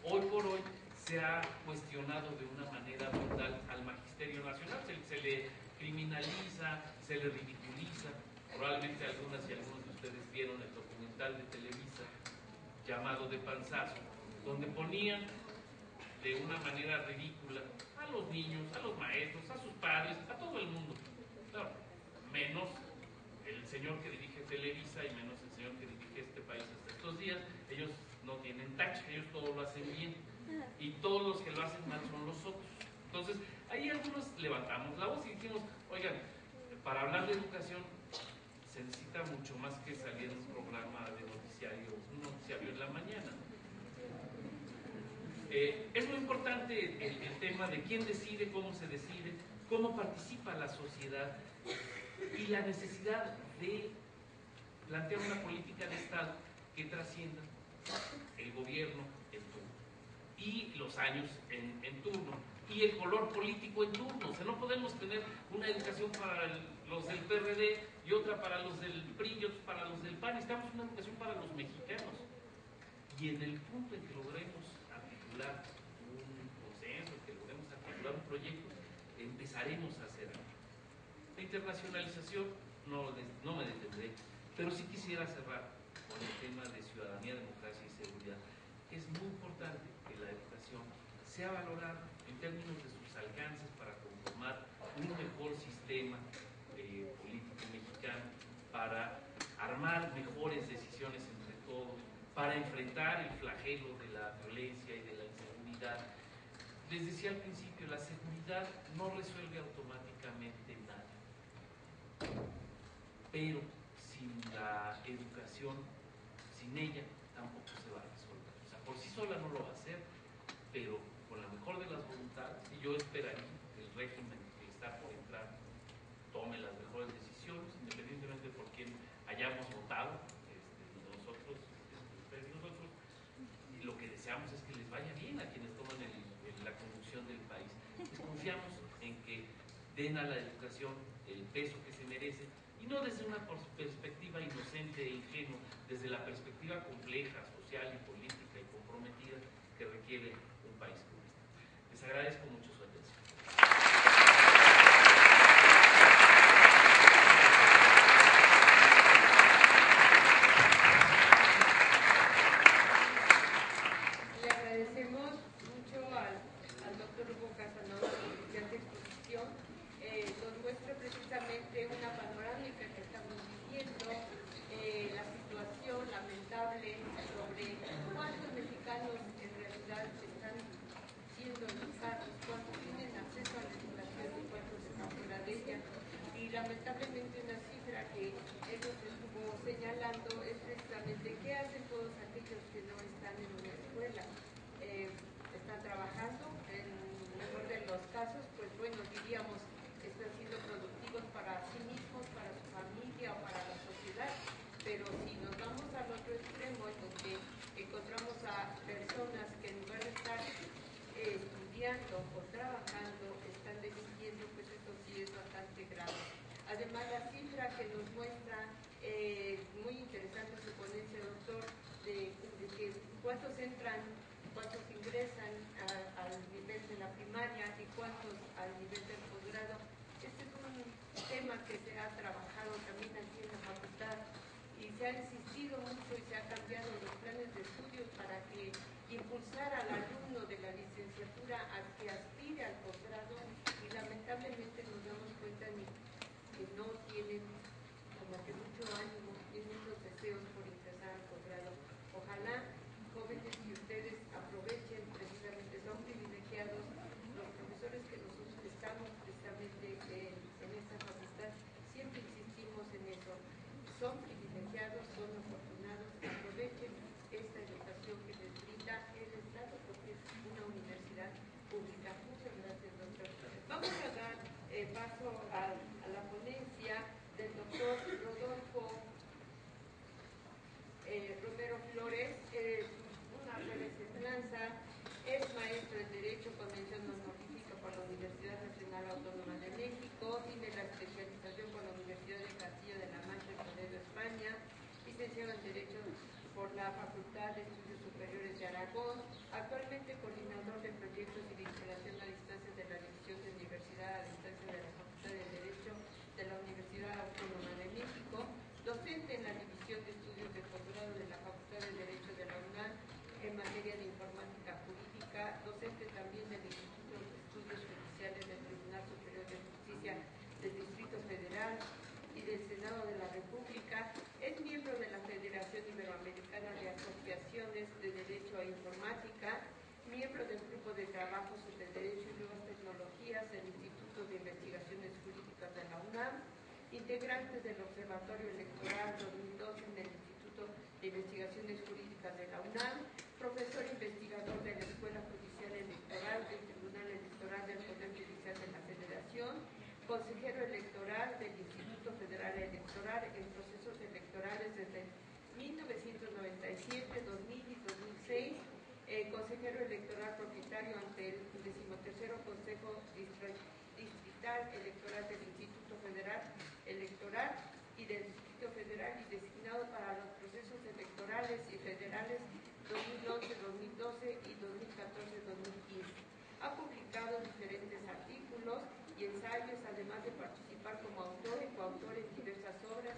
Hoy por hoy se ha cuestionado de una manera brutal al Magisterio Nacional, se le criminaliza, se le ridiculiza. Por Probablemente algunas y algunos de ustedes vieron el documental de Televisa llamado De Panzazo, donde ponían de una manera ridícula a los niños, a los maestros, a sus padres, a todo el mundo. Claro, menos el señor que dirige Televisa y menos el señor que dirige este país hasta estos días. Ellos no tienen tacha, ellos todo lo hacen bien. Y todos los que lo hacen mal son los otros. Entonces, ahí algunos levantamos la voz y dijimos, oigan, para hablar de educación se necesita mucho más que salir en un programa de noticiario, un noticiario en la mañana. Es muy importante el tema de quién decide, cómo se decide, cómo participa la sociedad y la necesidad de plantear una política de Estado que trascienda el gobierno en turno y los años en turno y el color político en turno. O sea, no podemos tener una educación para los del PRD y otra para los del PRI y otros para los del PAN. Necesitamos una educación para los mexicanos. Y en el punto en que logremos articular un consenso, que logremos articular un proyecto, empezaremos a hacer algo. La internacionalización no me detendré, pero sí quisiera cerrar con el tema de ciudadanía, democracia y seguridad. Es muy importante que la educación sea valorada en términos de sus alcances para conformar un mejor sistema político mexicano, para armar mejores decisiones entre todos, para enfrentar el flagelo de la violencia y de la inseguridad. Les decía al principio, la seguridad no resuelve automáticamente nada, pero sin la educación, sin ella, tampoco se va a resolver. O sea, por sí sola no lo va a hacer, pero con la mejor de las voluntades, y yo esperaría que el régimen que está por entrar tome las mejores decisiones, independientemente por quién hayamos votado, nosotros, y lo que deseamos es que les vaya bien a quienes toman la conducción del país. Pues confiamos en que den a la educación el peso que se merece, y no desde una perspectiva inocente e ingenua, desde la perspectiva compleja, social y política y comprometida que requiere un país como este. Les agradezco mucho su atención. Le agradecemos mucho al doctor Hugo Casanova por su brillante exposición. Nos muestra precisamente una panorámica que estamos viviendo, la situación lamentable sobre cuántos mexicanos en realidad están siendo educados, cuántos tienen acceso a la educación y cuántos están fuera de ella. Y lamentablemente una cifra que ellos estuvo señalando es precisamente qué hacen todos aquellos que no están en una escuela. Están trabajando, en el mejor de los casos, pues bueno, diríamos, están siendo productivos para sí mismos, para su familia o para la sociedad, pero si nos vamos al otro extremo, en donde encontramos a personas que en lugar de estar estudiando o trabajando, están delinquiendo, pues esto sí es bastante grave. Además, la cifra que nos muestra, muy interesante su ponencia, doctor, de que cuántos entran, cuántos ingresan al nivel de la primaria y cuántos al nivel del posgrado. Este es un tema que se ha trabajado también aquí en la facultad y se ha insistido mucho y se ha cambiado los planes de estudios para que impulsar al alumno de la licenciatura a que aspire al posgrado, y lamentablemente nos damos cuenta que no tienen como que mucho ánimo y muchos deseos por ingresar al posgrado. Ojalá, jóvenes, que ustedes aprovechen, precisamente son privilegiados los profesores que nosotros estamos precisamente en esta facultad, siempre insistimos en eso, son privilegiados, son afortunados, aprovechen esta educación que les brinda el Estado, porque es una universidad pública. Muchas gracias, doctor. Vamos a dar paso a la ponencia del doctor Rodolfo Romero Flores, una breve semblanza. Es maestro en Derecho con mención honorífica por la Universidad Nacional Autónoma de México, tiene la especialización por la Universidad de Castilla de la Mancha en Toledo, España, licenciado en Derecho por la Facultad de Estudios Superiores de Aragón, actualmente coordinador de proyectos y vinculación a distancia de la División de Universidad a distancia de la Facultad de Derecho de la Universidad Autónoma de México. integrantes del Observatorio Electoral 2012 en el Instituto de Investigaciones Jurídicas de la UNAM, profesor investigador de la Escuela Judicial Electoral del Tribunal Electoral del Poder Judicial de la Federación, consejero electoral del Instituto Federal Electoral en procesos electorales desde 1997, 2000 y 2006, consejero electoral propietario ante el 13º Consejo Distrital Electoral del Instituto Federal Electoral y del Distrito Federal y designado para los procesos electorales y federales 2011, 2012 y 2014-2015. Ha publicado diferentes artículos y ensayos, además de participar como autor y coautor en diversas obras,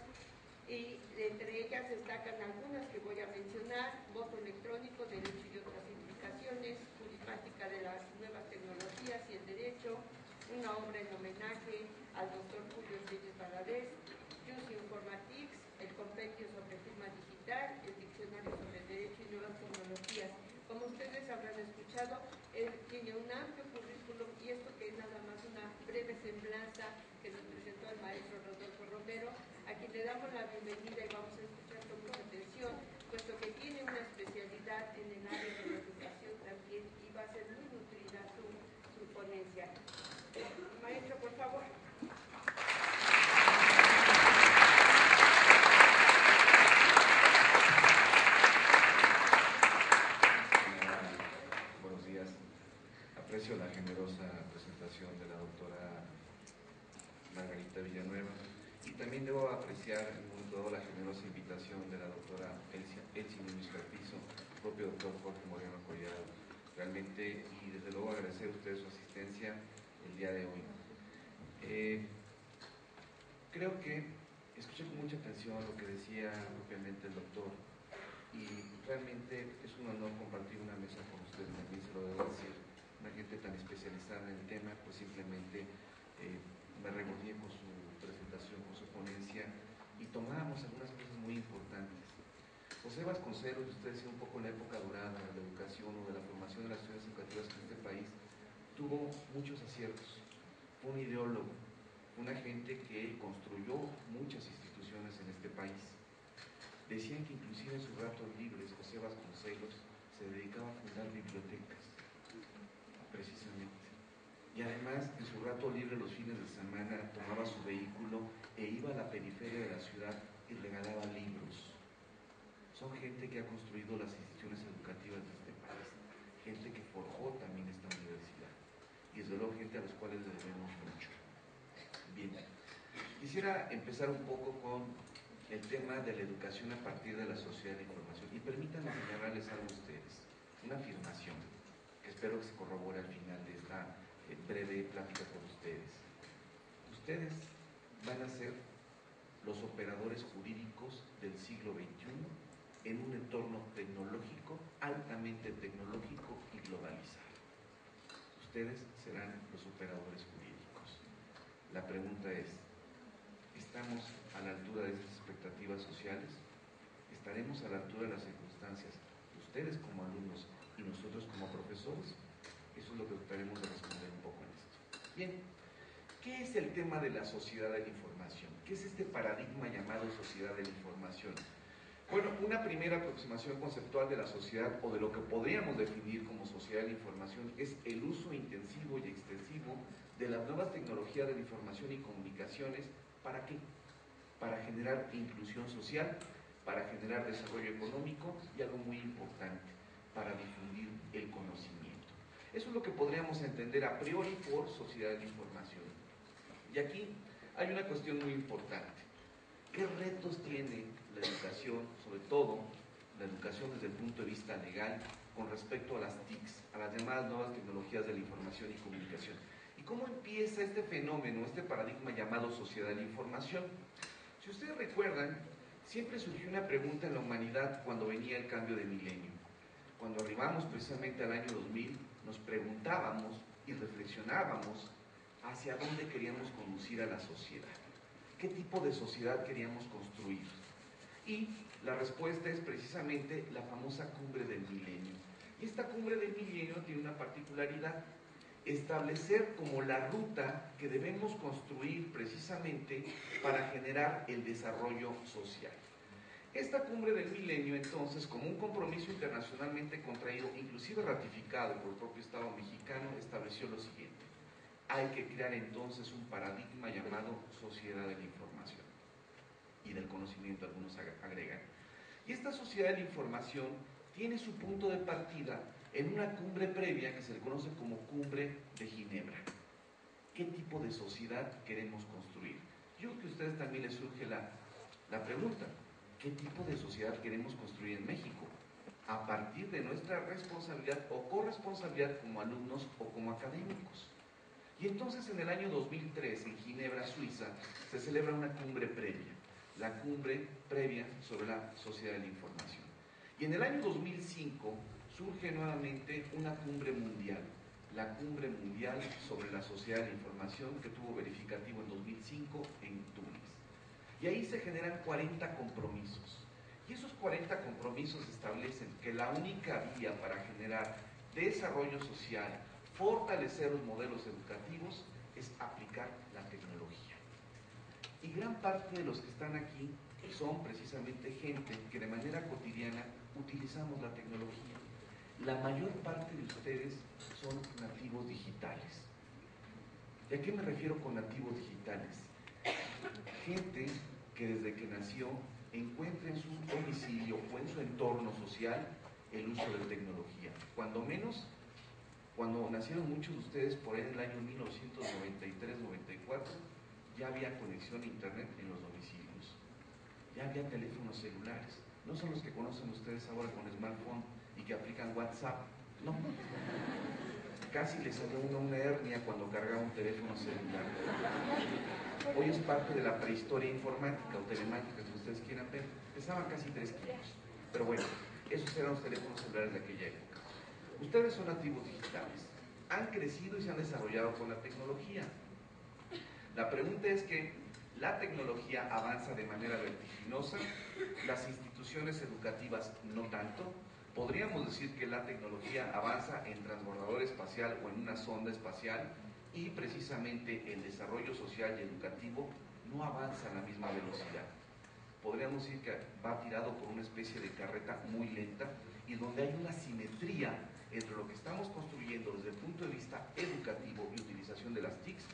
y entre ellas destacan algunas que voy a mencionar: Voto electrónico, derecho y otras implicaciones, Jurismática de las nuevas tecnologías y el derecho, una obra en homenaje al doctor Julio Reyes Valadez, Jus Informatics, el compendio sobre firma digital, el diccionario sobre derecho y nuevas tecnologías. Como ustedes habrán escuchado, él tiene un amplio currículum, y esto que es nada más una breve semblanza que nos presentó el maestro Rodolfo Romero, a quien le damos la bienvenida y vamos a escuchar con mucha atención, puesto que tiene una especialidad en el área de la educación también, y va a ser muy nutrida su ponencia. Maestro, por favor. Buenos días. Aprecio la generosa presentación de la doctora Margarita Villanueva, y también debo apreciar en un momento dado la generosa invitación de la doctora Elsie Núñez Carpizo, propio doctor Jorge Moreno Collado. Realmente, y desde luego agradecer a ustedes su asistencia el día de hoy. Creo que escuché con mucha atención lo que decía propiamente el doctor, y realmente es un honor compartir una mesa con ustedes, también se lo debo decir. Una gente tan especializada en el tema, pues simplemente me revolví con su presentación, con su ponencia, y tomábamos algunas cosas muy importantes. José Vasconcelos, usted decía un poco en la época dorada de la educación o de la formación de las instituciones educativas en este país, tuvo muchos aciertos. Fue un ideólogo, una gente que construyó muchas instituciones en este país. Decían que inclusive en sus ratos libres José Vasconcelos se dedicaba a fundar bibliotecas, precisamente. Y además, en su rato libre, los fines de semana, tomaba su vehículo e iba a la periferia de la ciudad y regalaba libros. Son gente que ha construido las instituciones educativas de este país, gente que forjó también esta universidad, y desde luego gente a los cuales le debemos mucho. Bien, quisiera empezar un poco con el tema de la educación a partir de la sociedad de información, y permítanme señalarles algo a ustedes, una afirmación que espero que se corrobore al final de esta breve plática con ustedes. Ustedes van a ser los operadores jurídicos del siglo XXI en un entorno tecnológico, altamente tecnológico y globalizado. Ustedes serán los operadores jurídicos. La pregunta es, ¿estamos a la altura de esas expectativas sociales? ¿Estaremos a la altura de las circunstancias, ustedes como alumnos y nosotros como profesores? Eso es lo que trataremos de responder un poco en esto. Bien, ¿qué es el tema de la sociedad de la información? ¿Qué es este paradigma llamado sociedad de la información? Bueno, una primera aproximación conceptual de la sociedad, o de lo que podríamos definir como sociedad de la información, es el uso intensivo y extensivo de las nuevas tecnologías de la información y comunicaciones. ¿Para qué? Para generar inclusión social, para generar desarrollo económico y, algo muy importante, para difundir el conocimiento. Eso es lo que podríamos entender a priori por sociedad de la información. Y aquí hay una cuestión muy importante. ¿Qué retos tiene la educación, sobre todo la educación desde el punto de vista legal, con respecto a las TICs, a las llamadas nuevas tecnologías de la información y comunicación? ¿Y cómo empieza este fenómeno, este paradigma llamado sociedad de la información? Si ustedes recuerdan, siempre surgió una pregunta en la humanidad cuando venía el cambio de milenio. Cuando arribamos precisamente al año 2000, nos preguntábamos y reflexionábamos hacia dónde queríamos conducir a la sociedad. ¿Qué tipo de sociedad queríamos construir? Y la respuesta es precisamente la famosa cumbre del milenio. Y esta cumbre del milenio tiene una particularidad, establecer como la ruta que debemos construir precisamente para generar el desarrollo social. Esta cumbre del milenio, entonces, como un compromiso internacionalmente contraído, inclusive ratificado por el propio Estado mexicano, estableció lo siguiente: hay que crear entonces un paradigma llamado sociedad de la información y del conocimiento, algunos agregan. Y esta sociedad de la información tiene su punto de partida en una cumbre previa que se le conoce como Cumbre de Ginebra. ¿Qué tipo de sociedad queremos construir? Yo creo que a ustedes también les surge la pregunta: ¿qué tipo de sociedad queremos construir en México? A partir de nuestra responsabilidad o corresponsabilidad como alumnos o como académicos. Y entonces en el año 2003, en Ginebra, Suiza, se celebra una cumbre previa, la cumbre previa sobre la sociedad de la información. Y en el año 2005 surge nuevamente una cumbre mundial, la cumbre mundial sobre la sociedad de la información, que tuvo verificativo en 2005 en Túnez. Y ahí se generan 40 compromisos. Y esos 40 compromisos establecen que la única vía para generar desarrollo social, fortalecer los modelos educativos, es aplicar la tecnología. Y gran parte de los que están aquí son precisamente gente que de manera cotidiana utilizamos la tecnología. La mayor parte de ustedes son nativos digitales. ¿Y a qué me refiero con nativos digitales? Gente que desde que nació encuentra en su domicilio o en su entorno social el uso de tecnología. Cuando menos, cuando nacieron muchos de ustedes por ahí en el año 1993-94, ya había conexión a internet en los domicilios, ya había teléfonos celulares. No son los que conocen ustedes ahora con smartphone y que aplican WhatsApp, no. Casi les salió una hernia cuando cargaba un teléfono celular. Hoy es parte de la prehistoria informática o telemática, que ustedes quieran ver. Pesaban casi 3 kilos. Pero bueno, esos eran los teléfonos celulares de aquella época. Ustedes son nativos digitales, han crecido y se han desarrollado con la tecnología. La pregunta es que la tecnología avanza de manera vertiginosa, las instituciones educativas no tanto. Podríamos decir que la tecnología avanza en transbordador espacial o en una sonda espacial, y precisamente el desarrollo social y educativo no avanza a la misma velocidad. Podríamos decir que va tirado por una especie de carreta muy lenta, y donde hay una simetría entre lo que estamos construyendo desde el punto de vista educativo y utilización de las TICs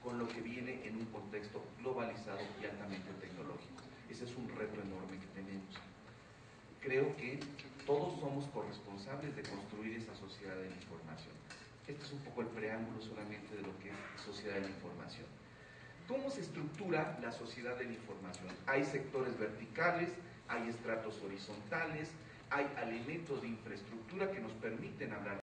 con lo que viene en un contexto globalizado y altamente tecnológico. Ese es un reto enorme que tenemos. Creo que todos somos corresponsables de construir esa sociedad de la información. Este es un poco el preámbulo solamente de lo que es sociedad de la información. ¿Cómo se estructura la sociedad de la información? Hay sectores verticales, hay estratos horizontales, hay elementos de infraestructura que nos permiten hablar